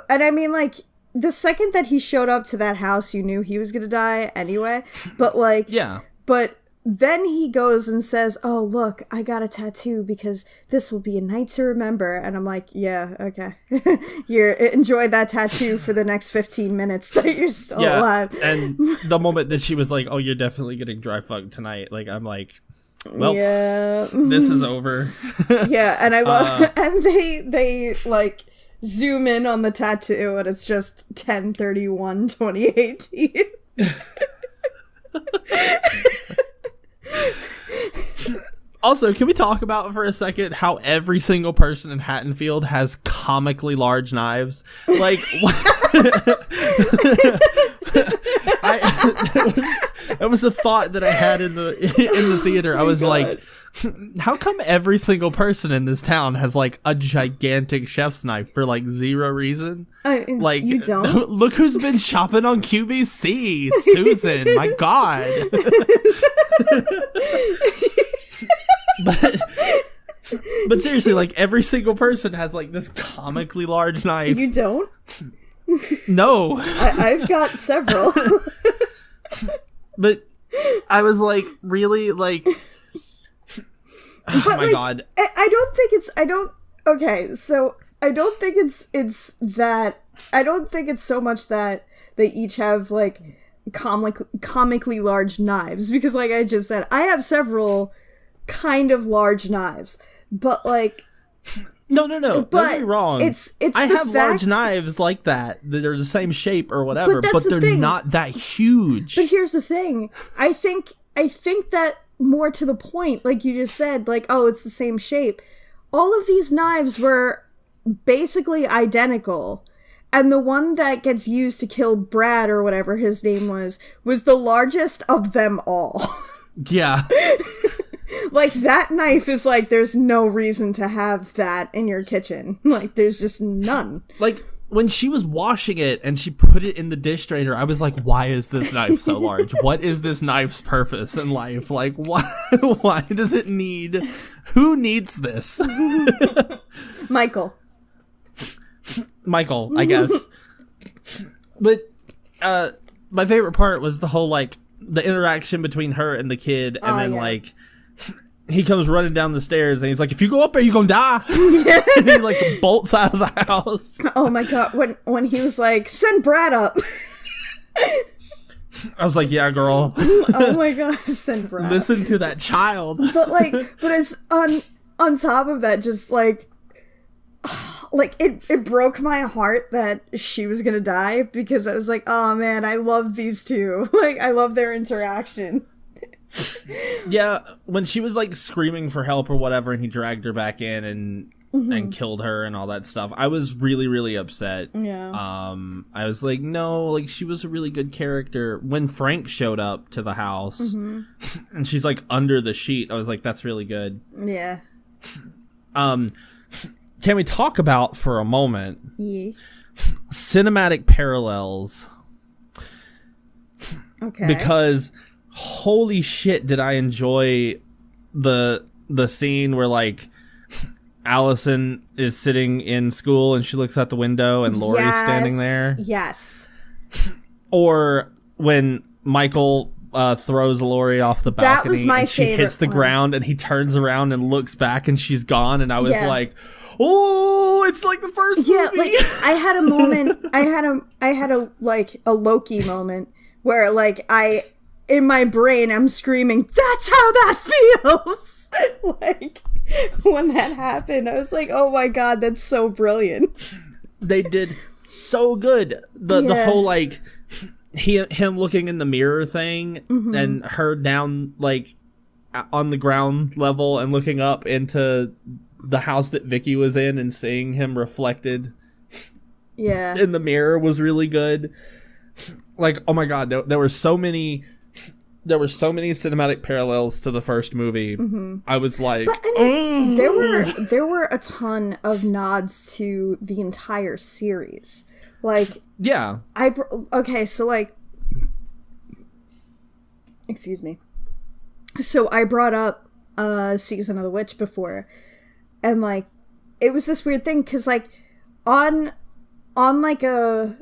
and I mean, like, the second that he showed up to that house, you knew he was gonna die anyway. But like, yeah. But then he goes and says, "Oh, look, I got a tattoo because this will be a night to remember." And I'm like, yeah, okay. Enjoy that tattoo for the next 15 minutes that you're still alive. And the moment that she was like, "Oh, you're definitely getting dry fucked tonight," like, I'm like, well, yeah, this is over. Yeah, and I love, and they like zoom in on the tattoo, and it's just 10/31/2018. Also, can we talk about for a second how every single person in Haddonfield has comically large knives? Like, it That was a thought that I had in the theater. I was like, how come every single person in this town has like a gigantic chef's knife for like zero reason? Like, you don't? Look who's been shopping on QVC, Susan. My God. But seriously, like every single person has like this comically large knife. You don't? No. I've got several. But I was like, really, like, oh but, my like, God. I don't think it's, okay, so I don't think it's that, I don't think it's so much that they each have, like, comically large knives, because, like I just said, I have several kind of large knives, but, like... No. Don't get me wrong. I have large knives like that. They're the same shape or whatever, but they're not that huge. But here's the thing. I think that more to the point, like you just said, like, oh, it's the same shape. All of these knives were basically identical. And the one that gets used to kill Brad or whatever his name was the largest of them all. Yeah. Like, that knife is like, there's no reason to have that in your kitchen. Like, there's just none. Like, when she was washing it and she put it in the dish drainer, I was like, why is this knife so large? What is this knife's purpose in life? Like, why does it need... Who needs this? Michael, I guess. But, my favorite part was the whole, like, the interaction between her and the kid, and then, like... He comes running down the stairs and he's like, if you go up there, you're gonna die. And he like bolts out of the house. Oh my God. When he was like, send Brad up. I was like, yeah, girl. Oh my God, send Brad. Listen to that child. But it's on top of that, just like it broke my heart that she was gonna die, because I was like, oh man, I love these two. Like, I love their interaction. Yeah, when she was like screaming for help or whatever, and he dragged her back in and killed her and all that stuff, I was really, really upset. Yeah. I was like, no, like she was a really good character. When Frank showed up to the house and she's like under the sheet, I was like, that's really good. Yeah. Can we talk about for a moment? Yeah. Cinematic parallels. Okay. Because holy shit, did I enjoy the scene where like Allison is sitting in school and she looks out the window and Laurie's standing there. Yes. Or when Michael throws Laurie off the balcony, that was my and she hits the ground and he turns around and looks back and she's gone, and I was like, oh, it's like the first movie. Like I had a moment, I had a like a Loki moment where like in my brain, I'm screaming, that's how that feels! Like, when that happened, I was like, oh my God, that's so brilliant. They did so good. The whole, like, him looking in the mirror thing, and her down, like, on the ground level and looking up into the house that Vicky was in and seeing him reflected in the mirror was really good. Like, oh my God, there were so many cinematic parallels to the first movie. I was like, but, I mean, there were a ton of nods to the entire series. Like, yeah. Okay, so like, excuse me. So I brought up Season of the Witch before, and like, it was this weird thing because like on like a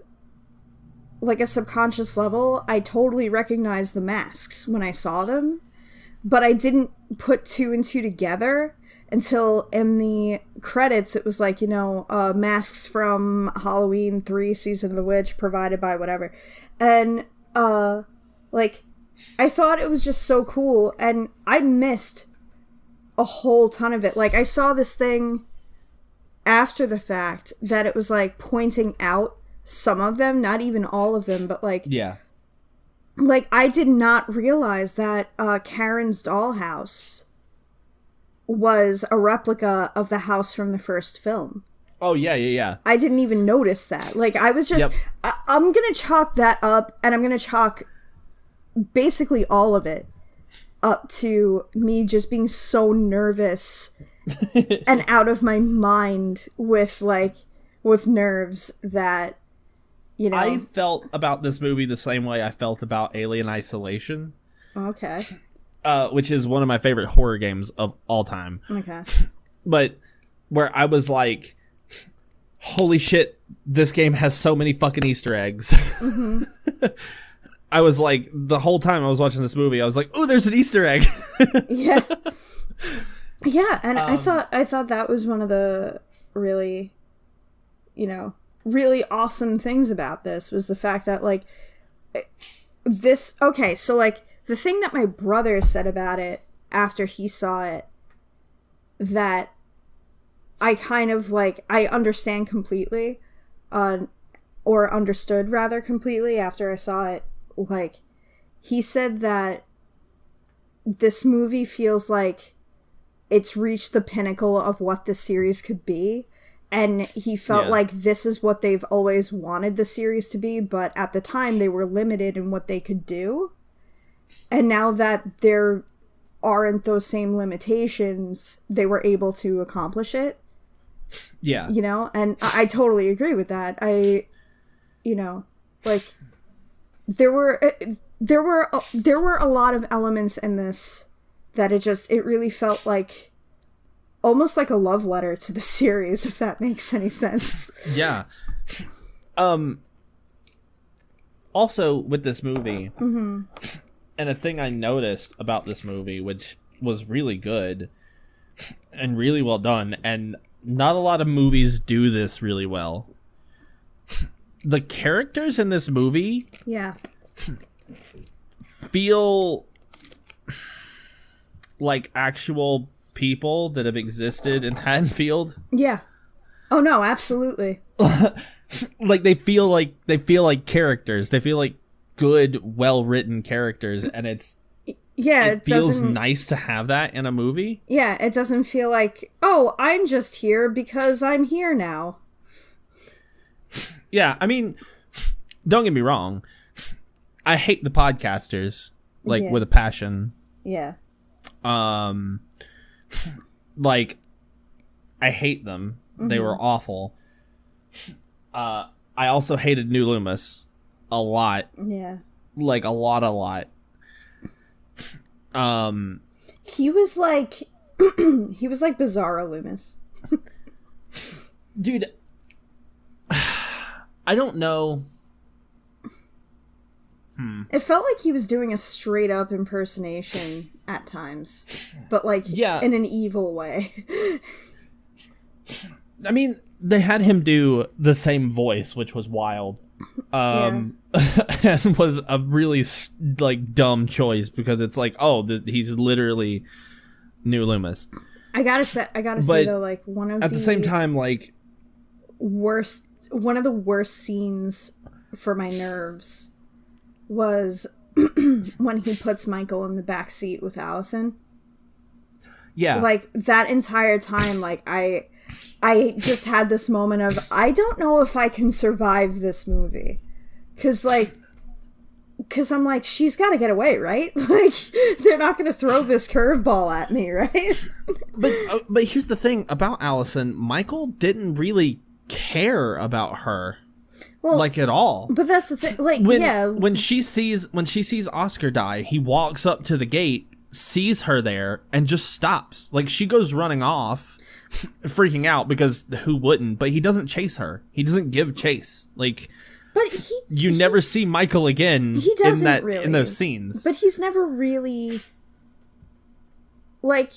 subconscious level, I totally recognized the masks when I saw them, but I didn't put two and two together until in the credits it was like, you know, masks from Halloween 3 Season of the Witch provided by whatever. And like, I thought it was just so cool, and I missed a whole ton of it. Like, I saw this thing after the fact that it was like pointing out some of them, not even all of them, but like, yeah, like I did not realize that Karen's dollhouse was a replica of the house from the first film. Oh yeah. I didn't even notice that. Like, I was just, I'm gonna chalk that up, and I'm gonna chalk basically all of it up to me just being so nervous and out of my mind with nerves that, you know. I felt about this movie the same way I felt about Alien Isolation. Okay. Which is one of my favorite horror games of all time. Okay. But where I was like, holy shit, this game has so many fucking Easter eggs. Mm-hmm. I was like, the whole time I was watching this movie, I was like, oh, there's an Easter egg. Yeah. Yeah, and I thought that was one of the really, you know, really awesome things about this was the fact that, like, this, okay, so, like, the thing that my brother said about it after he saw it that I kind of, like, I understand completely, or understood rather completely after I saw it, like, he said that this movie feels like it's reached the pinnacle of what the series could be, and he felt like this is what they've always wanted the series to be, but at the time they were limited in what they could do, and now that there aren't those same limitations, they were able to accomplish it. Yeah. You know, and I totally agree with that. You know, like, there were a lot of elements in this that it really felt like almost like a love letter to the series, if that makes any sense. Yeah. Also with this movie, mm-hmm. and a thing I noticed about this movie, which was really good and really well done, and not a lot of movies do this really well. The characters in this movie, feel like actual people that have existed in Haddonfield. Yeah. Oh no, absolutely. Like they feel like characters. They feel like good, well-written characters, and it feels nice to have that in a movie. Yeah, it doesn't feel like, oh, I'm just here because I'm here now. Yeah, I mean, don't get me wrong. I hate the podcasters, with a passion. Yeah. Like, I hate them. Mm-hmm. They were awful. I also hated New Loomis a lot. Yeah. Like, a lot. He was like Bizarro Loomis. Dude, I don't know. It felt like he was doing a straight up impersonation at times, but in an evil way. I mean, they had him do the same voice, which was wild. And was a really dumb choice because it's like, oh, he's literally New Loomis. I gotta say though, like, one of the same time, like, one of the worst scenes for my nerves was when he puts Michael in the back seat with Allison. Yeah. Like, that entire time, like, I just had this moment of, I don't know if I can survive this movie. Because I'm like, she's got to get away, right? Like, they're not going to throw this curveball at me, right? But here's the thing about Allison. Michael didn't really care about her. Well, like, at all. But that's the thing. Like, when she sees Oscar die, he walks up to the gate, sees her there, and just stops. Like, she goes running off, freaking out, because who wouldn't? But he doesn't chase her. He doesn't give chase. Like, but you never see Michael again. He doesn't really. In those scenes. But he's never really, like,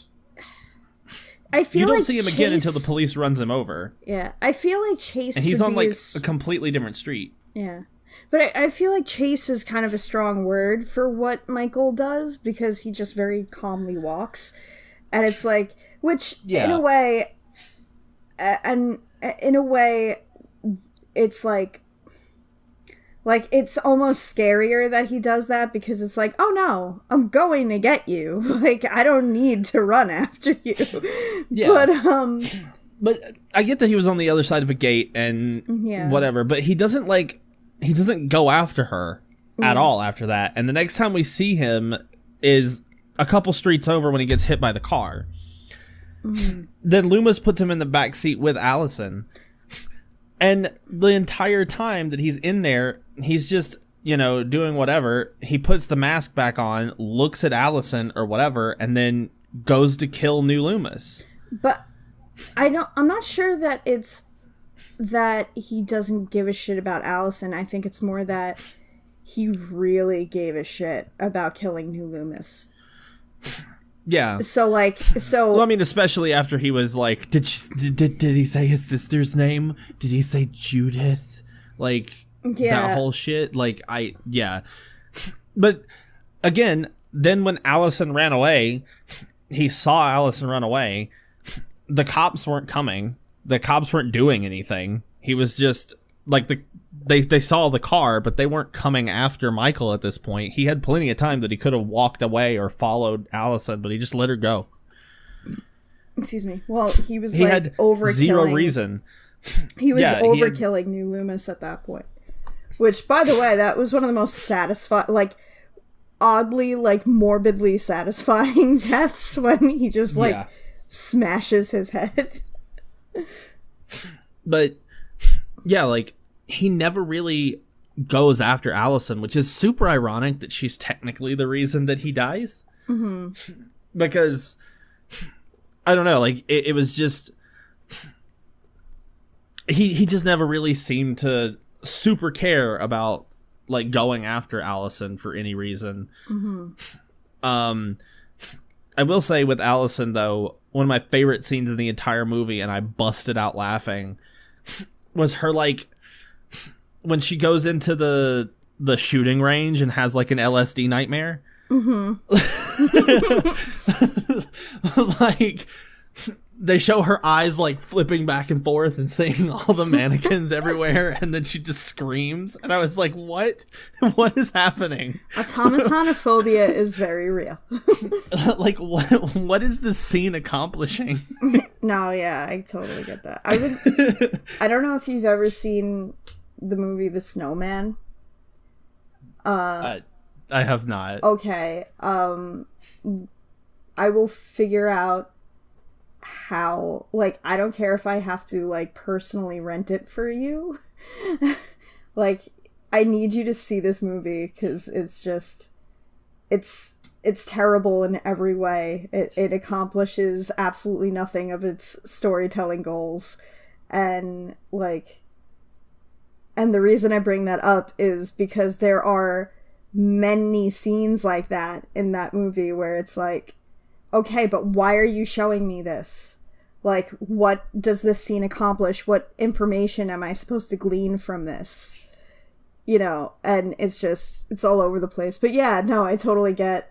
I feel you don't like see him again until the police runs him over. Yeah, I feel like Chase, and he's on a completely different street. Yeah, but I feel like Chase is kind of a strong word for what Michael does, because he just very calmly walks, and it's like, which in a way, it's like it's almost scarier that he does that, because it's like, oh no, I'm going to get you. Like, I don't need to run after you. Yeah. But I get that he was on the other side of a gate and whatever, but he doesn't go after her. at all after that. And the next time we see him is a couple streets over when he gets hit by the car. Then Loomis puts him in the back seat with Allison. And the entire time that he's in there, he's just, doing whatever. He puts the mask back on, looks at Allison or whatever, and then goes to kill New Loomis. But I'm not sure that it's that he doesn't give a shit about Allison. I think it's more that he really gave a shit about killing New Loomis. Yeah. Well, I mean, especially after he was like, did he say his sister's name? Did he say Judith? Like, that whole shit. Yeah. But again, then when Allison ran away, he saw Allison run away. The cops weren't coming. The cops weren't doing anything. He was just like they saw the car, but they weren't coming after Michael at this point. He had plenty of time that he could have walked away or followed Allison, but he just let her go. Excuse me. Well, he had overkilling. Zero reason. He was overkilling New Loomis at that point. Which, by the way, that was one of the most satisfying, oddly, morbidly satisfying deaths when he just, smashes his head. But, yeah, he never really goes after Allison, which is super ironic that she's technically the reason that he dies. Mm-hmm. Because, I don't know, it was just... He just never really seemed to super care about, going after Allison for any reason. Mm-hmm. I will say with Allison, though, one of my favorite scenes in the entire movie, and I busted out laughing, was her, when she goes into the shooting range and has, an LSD nightmare. Mm-hmm. They show her eyes, flipping back and forth and seeing all the mannequins everywhere, and then she just screams. And I was like, what? What is happening? Automatonophobia is very real. What is this scene accomplishing? No, yeah, I totally get that. I don't know if you've ever seen the movie The Snowman. I have not. Okay. I will figure out how, I don't care if I have to, personally rent it for you. I need you to see this movie, because it's just, it's terrible in every way. It accomplishes absolutely nothing of its storytelling goals. And, and the reason I bring that up is because there are many scenes like that in that movie where it's okay, but why are you showing me this? What does this scene accomplish? What information am I supposed to glean from this? And it's all over the place. But yeah, no, I totally get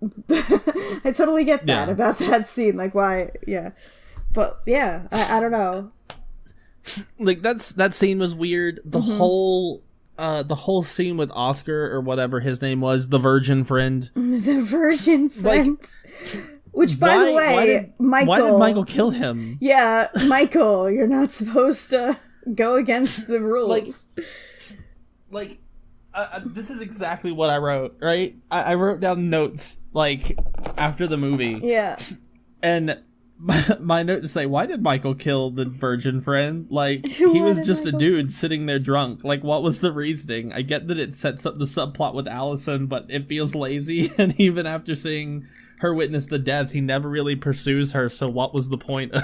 that about that scene. Why, yeah. But yeah, I don't know. That scene was weird. The whole scene with Oscar, or whatever his name was, the virgin friend. The virgin friend. Which, by the way, Michael... Why did Michael kill him? Yeah, Michael, you're not supposed to go against the rules. This is exactly what I wrote, right? I wrote down notes, after the movie. Yeah. And my note to say, why did Michael kill the virgin friend? He was just a dude sitting there drunk. What was the reasoning? I get that it sets up the subplot with Allison, but it feels lazy. And even after seeing her witness the death, he never really pursues her. So what was the point?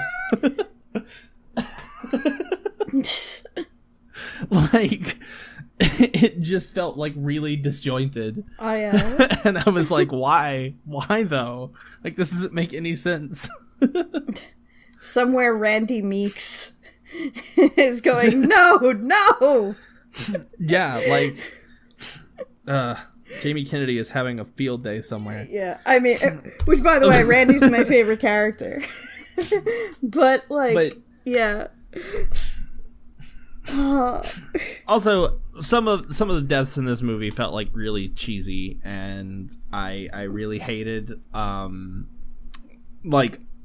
It just felt really disjointed. Oh, yeah. And I was like, why? Why though? This doesn't make any sense. Somewhere Randy Meeks is going, no! Yeah, Jamie Kennedy is having a field day somewhere. Yeah, I mean, which, by the way, Randy's my favorite character. but, yeah. Also, some of the deaths in this movie felt really cheesy, and I really hated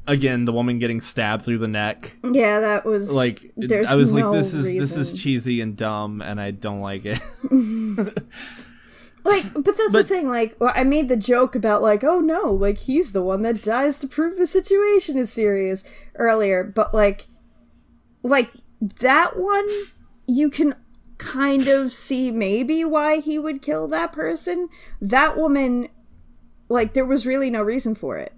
again, the woman getting stabbed through the neck. Yeah, that was like, I was like, this is cheesy and dumb, and I don't like it. Like, but that's the thing, like, well, I made the joke about, like, oh no, like, he's the one that dies to prove the situation is serious earlier, but, like, that one, you can kind of see maybe why he would kill that person. That woman, like, there was really no reason for it.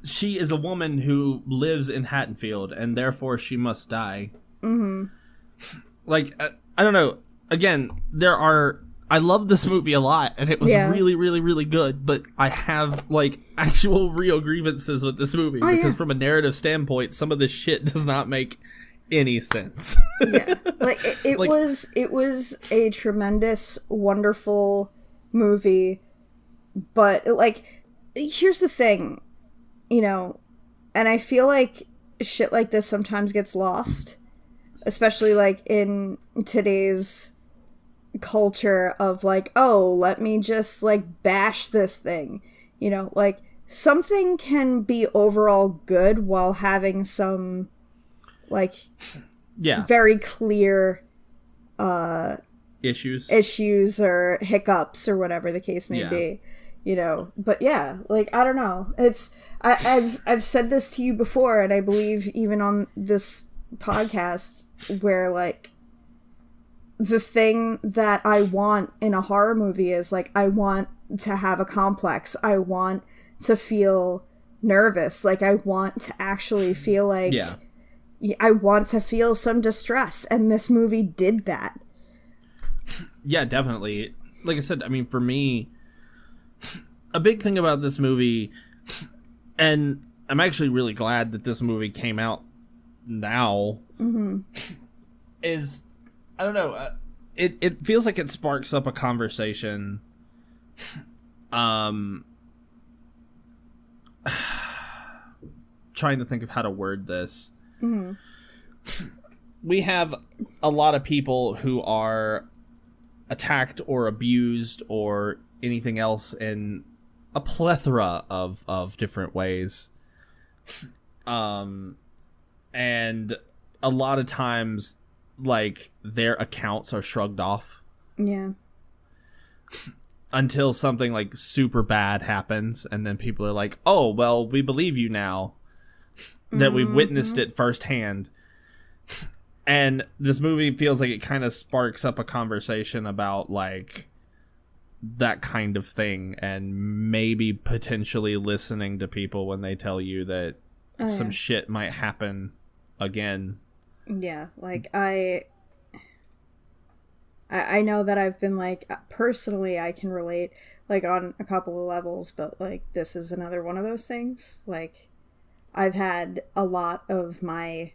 She is a woman who lives in Haddonfield, and therefore she must die. Mm-hmm. Like, I don't know, again, I love this movie a lot, and it was really, really, really good, but I have, like, actual real grievances with this movie, because from a narrative standpoint, some of this shit does not make any sense. Yeah. Like, it was a tremendous, wonderful movie, but, like, here's the thing, you know, and I feel like shit like this sometimes gets lost, especially, like, in today's culture of, like, oh, let me just, like, bash this thing, you know, like, something can be overall good while having some, like, very clear issues or hiccups or whatever the case may be, you know. But yeah, like, I don't know, it's I've said this to you before, and I believe even on this podcast, where, like, the thing that I want in a horror movie is, like, I want to have a complex. I want to feel nervous. Like, I want to actually feel like... Yeah. I want to feel some distress, and this movie did that. Yeah, definitely. Like I said, I mean, for me, a big thing about this movie, and I'm actually really glad that this movie came out now, is... I don't know. It feels like it sparks up a conversation. Trying to think of how to word this. Mm-hmm. We have a lot of people who are attacked or abused or anything else in a plethora of different ways. And a lot of times, like, their accounts are shrugged off. Yeah. Until something, like, super bad happens, and then people are like, oh, well, we believe you now that we witnessed it firsthand. And this movie feels like it kind of sparks up a conversation about, like, that kind of thing, and maybe potentially listening to people when they tell you that some shit might happen again. Yeah, like, I know that I've been, like, personally, I can relate, like, on a couple of levels, but, like, this is another one of those things. Like, I've had a lot of my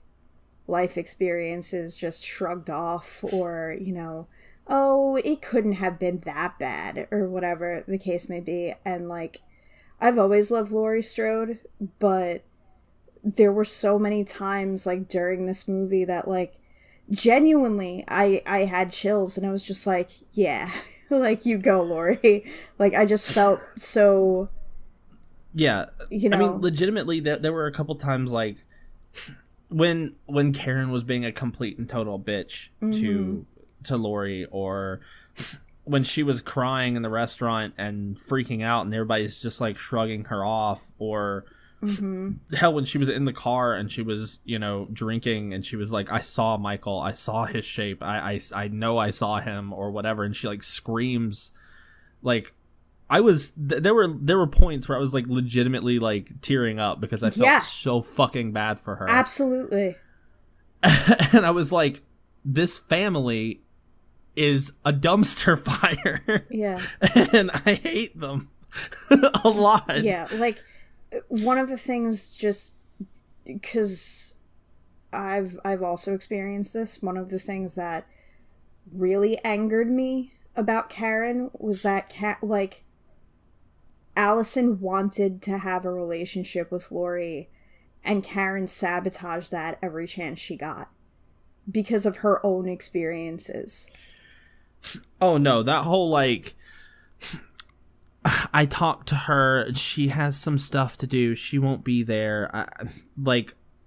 life experiences just shrugged off, or, you know, oh, it couldn't have been that bad, or whatever the case may be. And, like, I've always loved Laurie Strode, but there were so many times, like, during this movie that, like, genuinely I had chills, and I was just like, yeah, like, you go, Laurie. Like, I just felt so... Yeah, you know, I mean, legitimately, there were a couple times, like, when Karen was being a complete and total bitch to Laurie, or when she was crying in the restaurant and freaking out, and everybody's just, like, shrugging her off, or hell, when she was in the car and she was, you know, drinking, and she was like, I saw Michael, I saw his shape, I know I saw him, or whatever, and she, like, screams, like, I was there were points where I was, like, legitimately, like, tearing up because I felt so fucking bad for her. Absolutely. And I was like, this family is a dumpster fire. Yeah. And I hate them a lot. Yeah, like, one of the things, just because I've also experienced this, one of the things that really angered me about Karen was that, like, Allison wanted to have a relationship with Laurie, and Karen sabotaged that every chance she got because of her own experiences. Oh no, that whole, like, I talked to her. She has some stuff to do. She won't be there.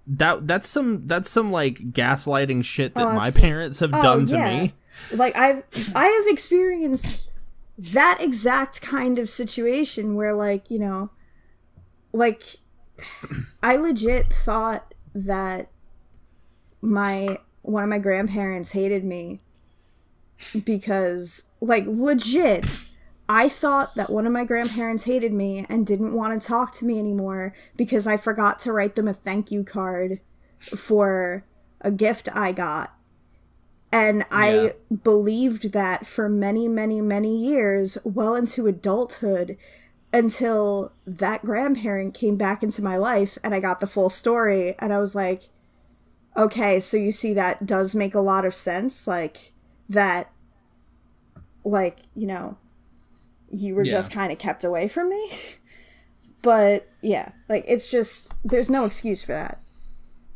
That's some like gaslighting shit that my parents have done to me. Like I have experienced that exact kind of situation where, like, you know, like I legit thought that one of my grandparents hated me because, like, legit, I thought that one of my grandparents hated me and didn't want to talk to me anymore because I forgot to write them a thank you card for a gift I got. And I believed that for many, many, many years, well into adulthood, until that grandparent came back into my life and I got the full story. And I was like, okay, so you see, that does make a lot of sense. Like, that, like, you know, you were just kind of kept away from me. But yeah, like, it's just, there's no excuse for that.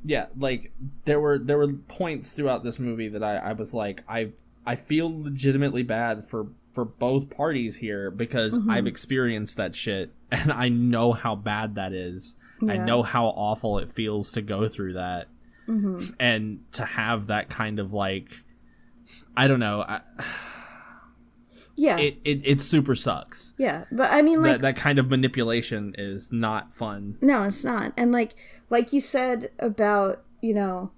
Yeah, like, there were points throughout this movie that I was like, I feel legitimately bad for both parties here because I've experienced that shit and I know how bad that is. Yeah. I know how awful it feels to go through that. And to have that kind of, like, I don't know. It super sucks. Yeah, but I mean, like, that kind of manipulation is not fun. No, it's not. And like you said about, you know,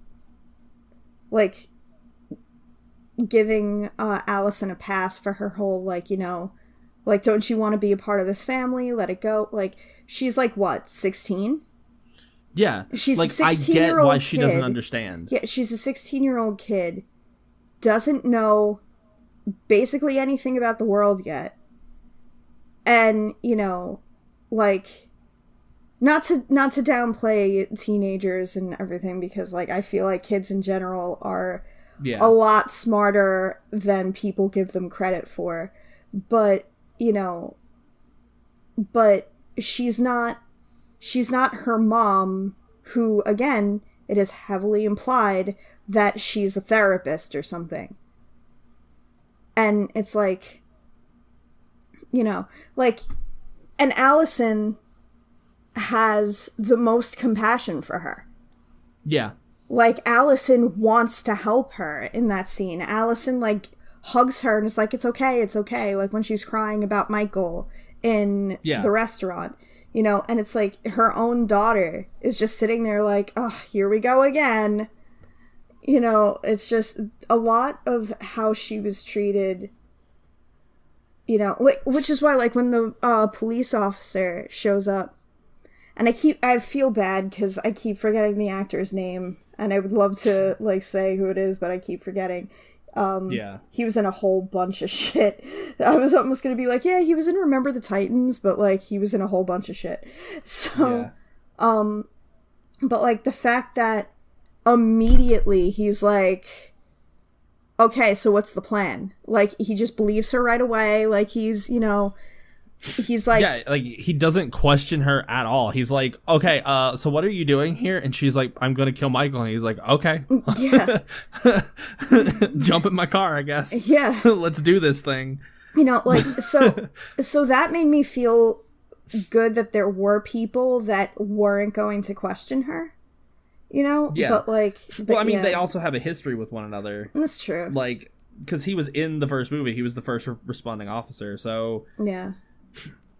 like, giving Allison a pass for her whole, like, you know, like, don't you want to be a part of this family? Let it go. Like, she's like, what, 16? Yeah. She's like, a 16-year-old I get why she kid. doesn't understand. Yeah, she's a 16-year-old kid, doesn't know basically anything about the world yet. And, you know, like, not to downplay teenagers and everything, because, like, I feel like kids in general are a lot smarter than people give them credit for. But, you know, but she's not her mom, who, again, it is heavily implied that she's a therapist or something. And it's like, you know, like, and Allison has the most compassion for her. Yeah. Like, Allison wants to help her in that scene. Allison, like, hugs her and is like, it's okay. Like, when she's crying about Michael in the restaurant, you know, and it's like her own daughter is just sitting there like, oh, here we go again. You know, it's just a lot of how she was treated, you know, like, which is why, like, when the police officer shows up, and I feel bad because I keep forgetting the actor's name, and I would love to, like, say who it is, but I keep forgetting. He was in a whole bunch of shit. I was almost gonna be like, yeah, he was in Remember the Titans, but, like, he was in a whole bunch of shit. So, but, like, the fact that immediately he's like, okay, so what's the plan? Like, he just believes her right away. Like, he's, you know, he's like, yeah, like, he doesn't question her at all. He's like, okay, so what are you doing here? And she's like, I'm gonna kill Michael. And he's like, okay, yeah, jump in my car, I guess. Yeah, let's do this thing. You know, like, so that made me feel good that there were people that weren't going to question her. You know? Yeah. But, like... Well, I mean, they also have a history with one another. That's true. Like, because he was in the first movie. He was the first responding officer, so... Yeah.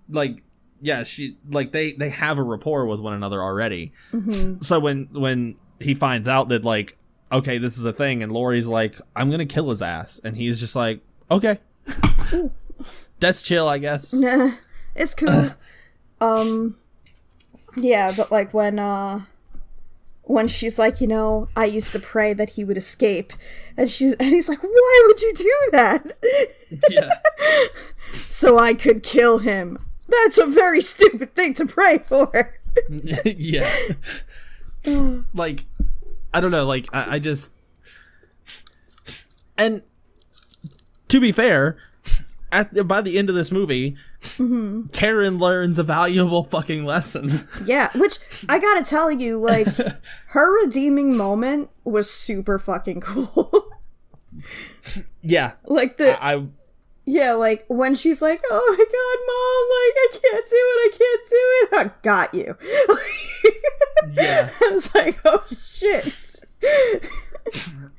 Like, yeah, they have a rapport with one another already. Mm-hmm. So when he finds out that, like, okay, this is a thing, and Laurie's like, I'm gonna kill his ass, and he's just like, okay. That's chill, I guess. Nah, it's cool. Yeah, but, like, when she's like, you know, I used to pray that he would escape. And he's like, why would you do that? Yeah. So I could kill him. That's a very stupid thing to pray for. Yeah. Like, I don't know, like, I just... And, to be fair, by the end of this movie, Karen learns a valuable fucking lesson. Yeah, which, I gotta tell you, like, her redeeming moment was super fucking cool. Yeah. Like, Yeah, like, when she's like, oh my god, Mom, like, I can't do it, I got you. Yeah. I was like, oh, shit.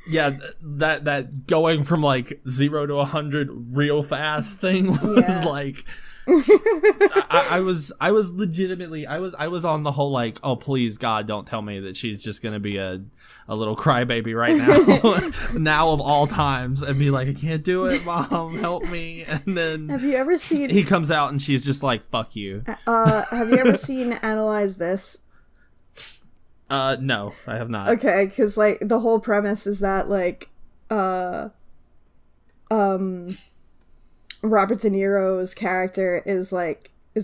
Yeah, that going from, like, 0 to 100 real fast thing was, like... I was legitimately I was on the whole like, oh please God, don't tell me that she's just gonna be a little crybaby right now now of all times, and be like, I can't do it, Mom, help me. And then Have you ever seen he comes out and she's just like, fuck you. Have you ever seen Analyze This? No, I have not. Okay, because like the whole premise is that like Robert De Niro's character is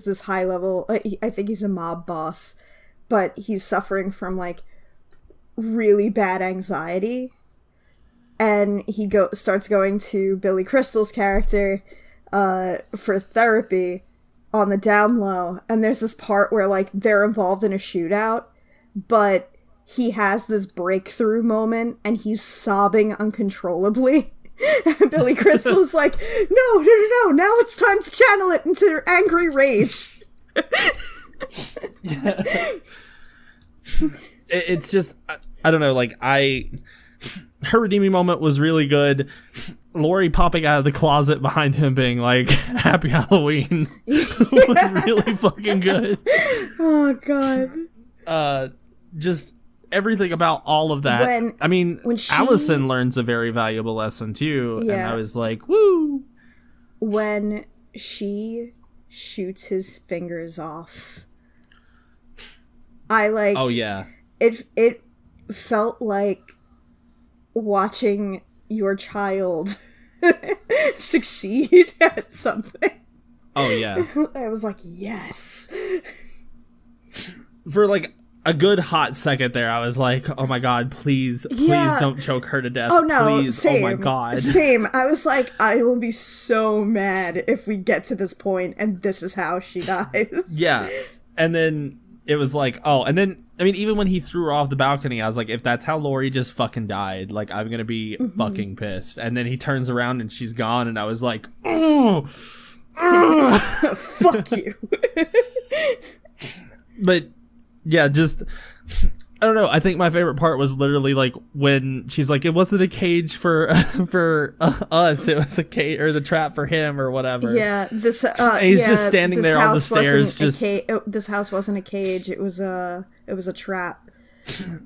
this high level, I think he's a mob boss, but he's suffering from like really bad anxiety, and he starts going to Billy Crystal's character for therapy on the down low, and there's this part where like they're involved in a shootout, but he has this breakthrough moment and he's sobbing uncontrollably. Billy Crystal's like, no, now it's time to channel it into angry rage. Yeah. It's just, I don't know, like, her redeeming moment was really good. Laurie popping out of the closet behind him being like, Happy Halloween was really fucking good. Oh, God. Just everything about all of that. When Allison learns a very valuable lesson too, and I was like, woo! When she shoots his fingers off, I like... Oh, yeah. It felt like watching your child succeed at something. Oh, yeah. I was like, yes. For like a good hot second there, I was like, oh my God, please don't choke her to death. Oh no, please. same. Oh my God. Same. I was like, I will be so mad if we get to this point and this is how she dies. Yeah. And then it was like, oh, and then, I mean, even when he threw her off the balcony, I was like, if that's how Laurie just fucking died, like, I'm gonna be fucking pissed. And then he turns around and she's gone, and I was like, oh, fuck you. But yeah, just, I don't know. I think my favorite part was literally like when she's like, it wasn't a cage for us, it was a cage or the trap for him or whatever. Yeah, this and he's just standing there on the stairs. This house wasn't a cage. It was a trap.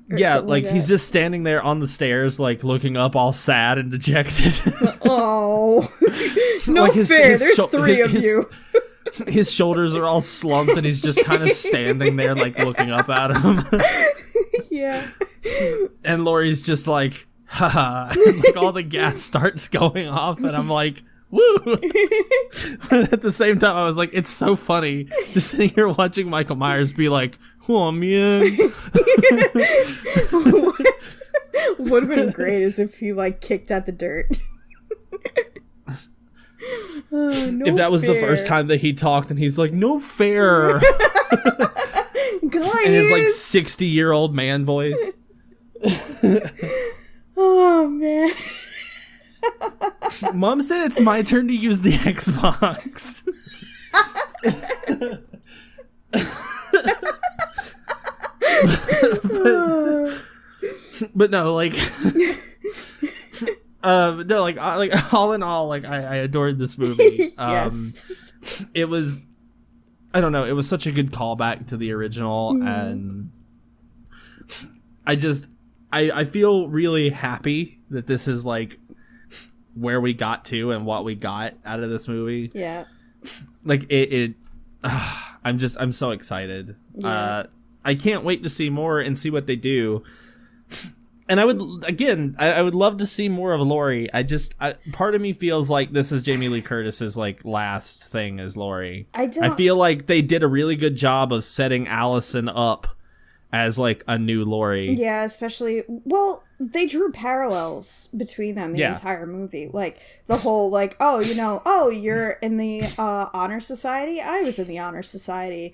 Yeah, like he's just standing there on the stairs, like looking up, all sad and dejected. Oh, no like fair. There's three of you. His shoulders are all slumped and he's just kind of standing there like looking up at him. Yeah. And Laurie's just like, haha. And, like all the gas starts going off and I'm like, woo! But at the same time I was like, it's so funny just sitting here watching Michael Myers be like, oh man. Would have been great is if he like kicked at the dirt. No if that was fair. The first time that he talked and he's like, no fair. Guys. In his like 60-year-old man voice. Oh man. Mom said it's my turn to use the Xbox. but no, like no, like all in all, like I adored this movie. Yes. It was, I don't know, it was such a good callback to the original, and I feel really happy that this is like where we got to and what we got out of this movie. Yeah. Like I'm so excited. Yeah. I can't wait to see more and see what they do. And I would love to see more of Laurie. Part of me feels like this is Jamie Lee Curtis's like last thing as Laurie. I feel like they did a really good job of setting Allison up as like a new Laurie. Yeah, especially, well, they drew parallels between them the entire movie. Like the whole like, you're in the honor society. I was in the honor society.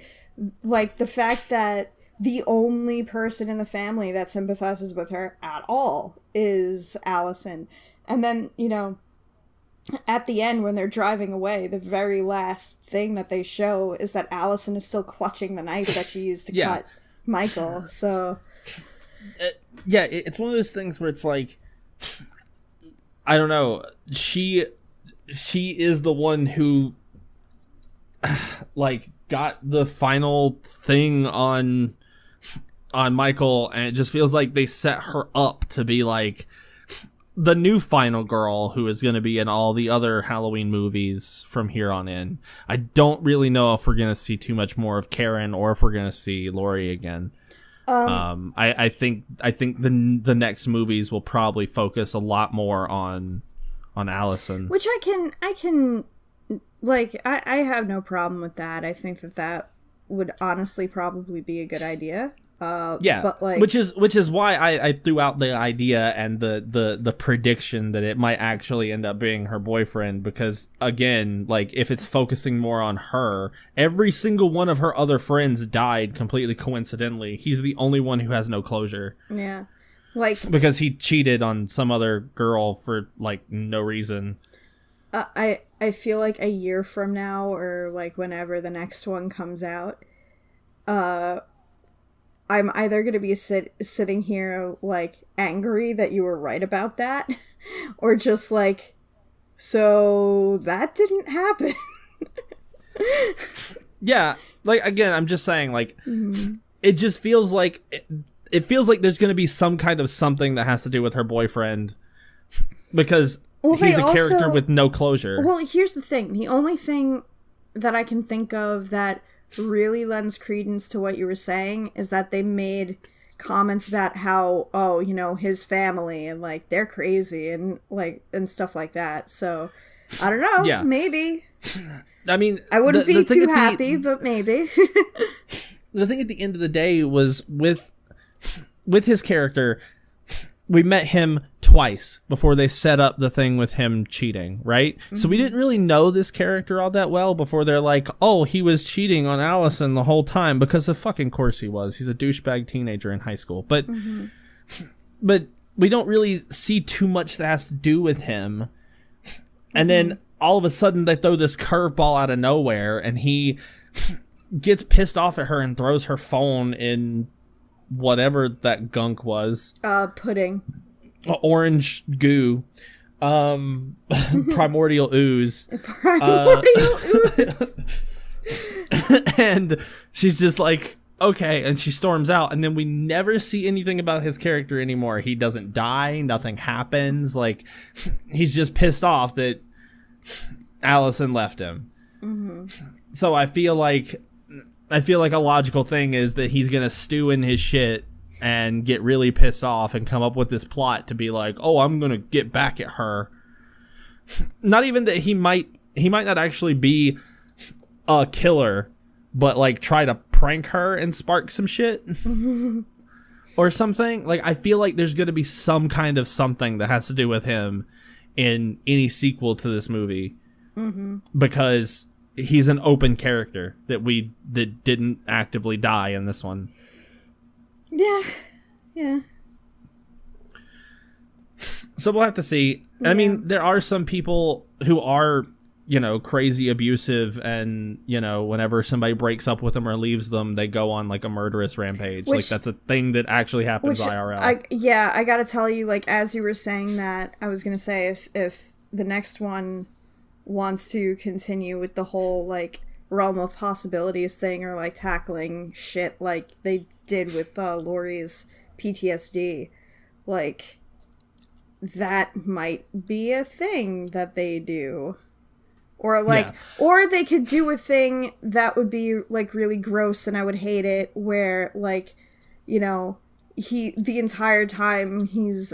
Like the fact that the only person in the family that sympathizes with her at all is Allison. And then, at the end when they're driving away, the very last thing that they show is that Allison is still clutching the knife that she used to cut Michael. So it's one of those things where it's like, I don't know, she is the one who like got the final thing on Michael, and it just feels like they set her up to be like the new final girl who is going to be in all the other Halloween movies from here on in. I don't really know if we're going to see too much more of Karen or if we're going to see Laurie again. I think the next movies will probably focus a lot more on Allison, which I can like, I have no problem with that. I think that would honestly probably be a good idea. But like, which is why I threw out the idea and the prediction that it might actually end up being her boyfriend, because again, like, if it's focusing more on her, every single one of her other friends died completely coincidentally. He's the only one who has no closure. Yeah. Like, because he cheated on some other girl for like no reason. I feel like a year from now, or like whenever the next one comes out, I'm either going to be sitting here, like, angry that you were right about that, or just like, so that didn't happen. Yeah, like, again, I'm just saying, like, it just feels like, it feels like there's going to be some kind of something that has to do with her boyfriend, because he's a character with no closure. Well, here's the thing. The only thing that I can think of that really lends credence to what you were saying is that they made comments about how, oh, you know, his family and like they're crazy and like and stuff like that. So I don't know. Yeah. Maybe. I mean, I wouldn't be too happy, but maybe. The thing at the end of the day was with his character, we met him twice before they set up the thing with him cheating, right? Mm-hmm. So we didn't really know this character all that well before they're like, oh, he was cheating on Allison the whole time, because of fucking course he was. He's a douchebag teenager in high school. But we don't really see too much that has to do with him. And then all of a sudden they throw this curveball out of nowhere and he gets pissed off at her and throws her phone in whatever that gunk was. Pudding. Orange goo. Primordial ooze. Primordial ooze. And she's just like, okay, and she storms out, and then we never see anything about his character anymore. He doesn't die, nothing happens. Like, he's just pissed off that Allison left him. So I feel like a logical thing is that he's gonna stew in his shit and get really pissed off and come up with this plot to be like, oh, I'm gonna get back at her. Not even that he might not actually be a killer, but like try to prank her and spark some shit or something. Like, I feel like there's gonna be some kind of something that has to do with him in any sequel to this movie, because he's an open character that didn't actively die in this one. Yeah. So we'll have to see. Yeah. I mean, there are some people who are, you know, crazy abusive, and, you know, whenever somebody breaks up with them or leaves them, they go on like a murderous rampage. Like, that's a thing that actually happens IRL. I gotta tell you, like, as you were saying that, I was gonna say if the next one wants to continue with the whole, like, realm of possibilities thing, or like tackling shit like they did with Laurie's PTSD, like, that might be a thing that they do. Or like, or they could do a thing that would be like really gross and I would hate it, where, like, you know, the entire time he's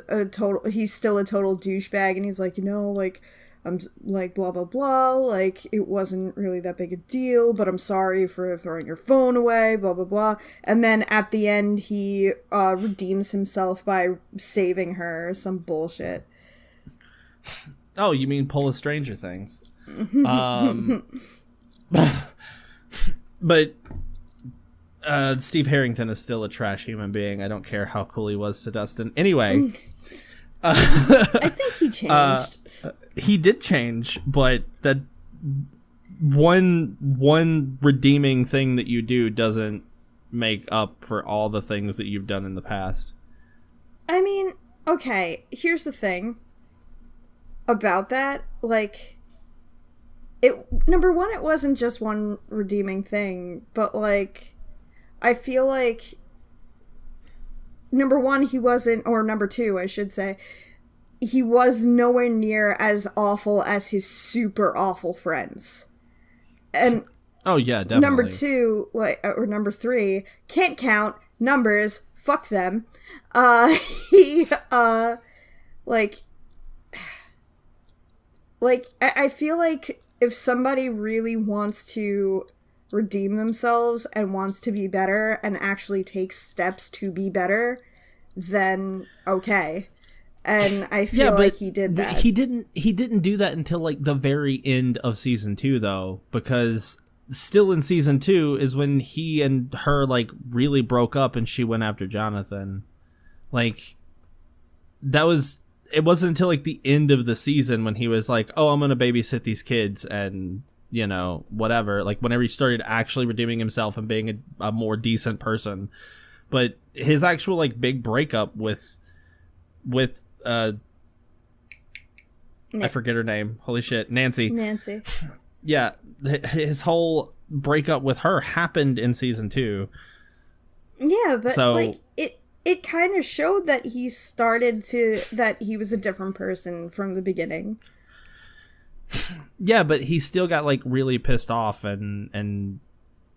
still a total douchebag, and he's like, you know, like, I'm like, blah, blah, blah, like, it wasn't really that big a deal, but I'm sorry for throwing your phone away, blah, blah, blah. And then at the end, he redeems himself by saving her, or some bullshit. Oh, you mean pull a Stranger Things. But Steve Harrington is still a trash human being. I don't care how cool he was to Dustin. Anyway, I think he changed. He did change, but that one redeeming thing that you do doesn't make up for all the things that you've done in the past. I mean, okay, here's the thing about that. Like, number one, it wasn't just one redeeming thing, but, like, I feel like, number one, he wasn't, or number two, I should say, he was nowhere near as awful as his super awful friends. And oh yeah, definitely. Number two, like, or number three, can't count numbers. Fuck them. He like I feel like if somebody really wants to redeem themselves and wants to be better and actually takes steps to be better, then okay. And I feel like he did that. He didn't do that until like the very end of season 2 though, because still in season 2 is when he and her like really broke up and she went after Jonathan. Like it wasn't until like the end of the season when he was like, "Oh, I'm going to babysit these kids," and you know, whatever. Like whenever he started actually redeeming himself and being a more decent person. But his actual like big breakup with I forget her name. Holy shit, Nancy. Yeah, his whole breakup with her happened in season 2. Yeah, but so, like it kind of showed that he was a different person from the beginning. Yeah, but he still got like really pissed off and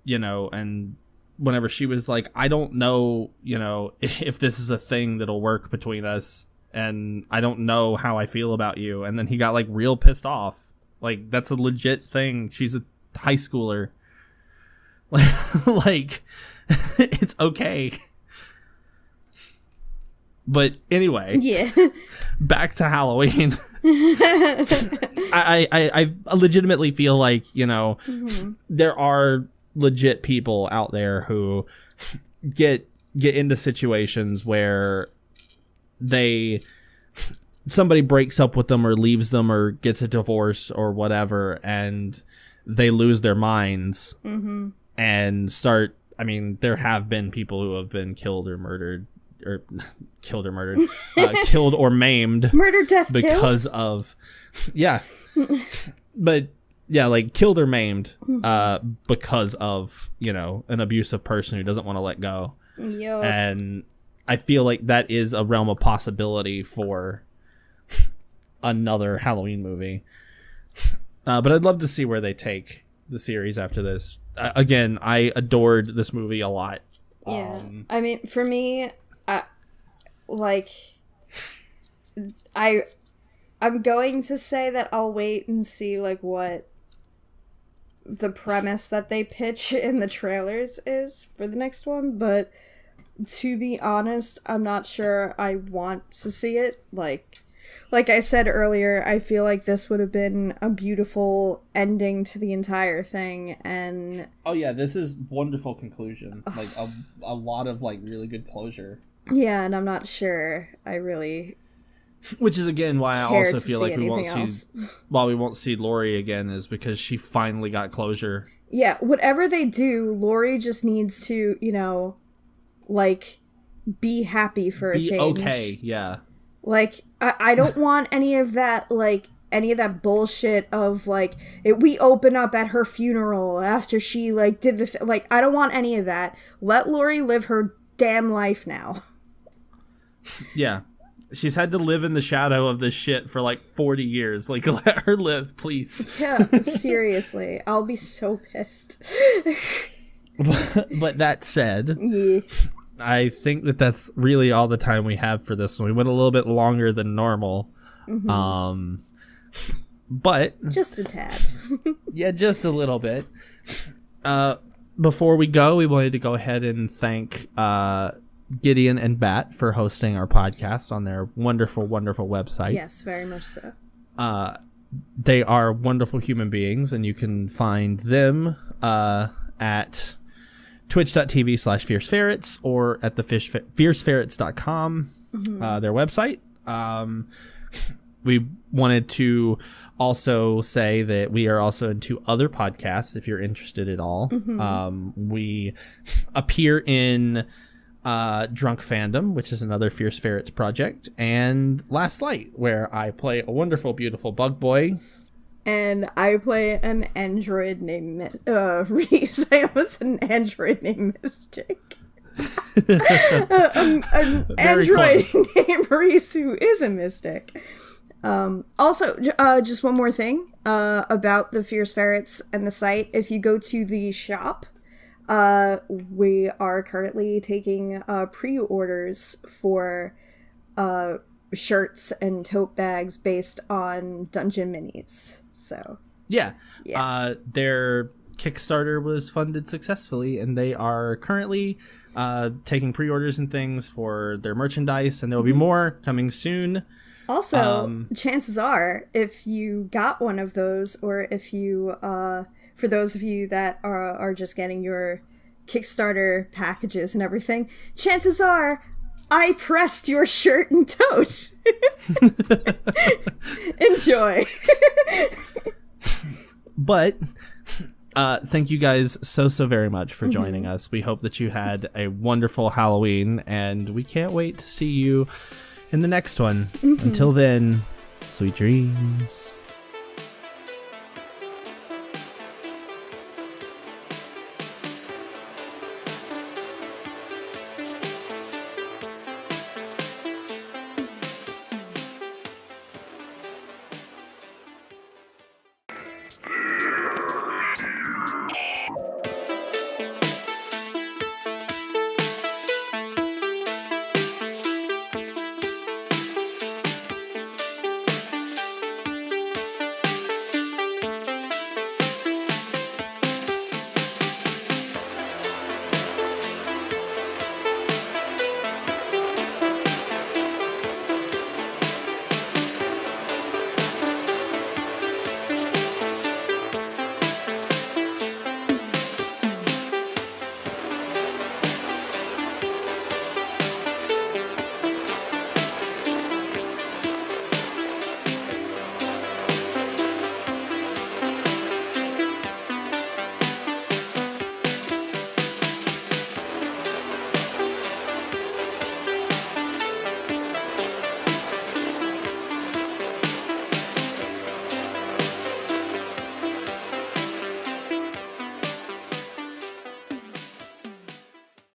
you know, and whenever she was like, "I don't know, you know, if this is a thing that'll work between us, and I don't know how I feel about you," and then he got like real pissed off. Like that's a legit thing. She's a high schooler. Like it's okay. But anyway, yeah. Back to Halloween. I legitimately feel like, you know, there are legit people out there who get into situations where somebody breaks up with them or leaves them or gets a divorce or whatever, and they lose their minds and start. I mean, there have been people who have been killed or murdered. Or killed or maimed, murder, death, because kill. Of, yeah, but yeah, like killed or maimed, because of, you know, an abusive person who doesn't want to let go. Yep. And I feel like that is a realm of possibility for another Halloween movie. But I'd love to see where they take the series after this. Again, I adored this movie a lot. Yeah, I mean, for me, I'm going to say that I'll wait and see like what the premise that they pitch in the trailers is for the next one, but to be honest, I'm not sure I want to see it. Like I said earlier, I feel like this would have been a beautiful ending to the entire thing, and oh yeah, this is wonderful conclusion. Like a lot of like really good closure. Yeah, and I'm not sure I really. Which is again why I also feel like we won't see Laurie again, is because she finally got closure. Yeah, whatever they do, Laurie just needs to, you know, like be happy for a change. Okay, yeah. Like, I don't want any of that, like, any of that bullshit of, like, we open up at her funeral after she, like, did the like, I don't want any of that. Let Laurie live her damn life now. Yeah. She's had to live in the shadow of this shit for, like, 40 years. Like, let her live, please. Yeah, seriously. I'll be so pissed. But that said... Yeah. I think that's really all the time we have for this one. We went a little bit longer than normal. But just a tad. Yeah, just a little bit. Before we go, we wanted to go ahead and thank Gideon and Bat for hosting our podcast on their wonderful, wonderful website. Yes, very much so. They are wonderful human beings, and you can find them at twitch.tv/fierceferrets or at the fierceferrets.com, their website. We wanted to also say that we are also in 2 other podcasts if you're interested at all. We appear in Drunk Fandom, which is another Fierce Ferrets project, and Last Light, where I play a wonderful, beautiful bug boy. And I play an android named Reese. I almost said an android named Mystic. An android named Reese who is a mystic. Also, just one more thing about the Fierce Ferrets and the site. If you go to the shop, we are currently taking pre-orders for shirts and tote bags based on dungeon minis. So yeah. Their Kickstarter was funded successfully, and they are currently taking pre-orders and things for their merchandise, and there will be more coming soon. Also, chances are, if you got one of those, or if you, for those of you that are just getting your Kickstarter packages and everything, chances are I pressed your shirt and tote. Enjoy. But thank you guys so very much for joining us. We hope that you had a wonderful Halloween, and we can't wait to see you in the next one. Until then, sweet dreams.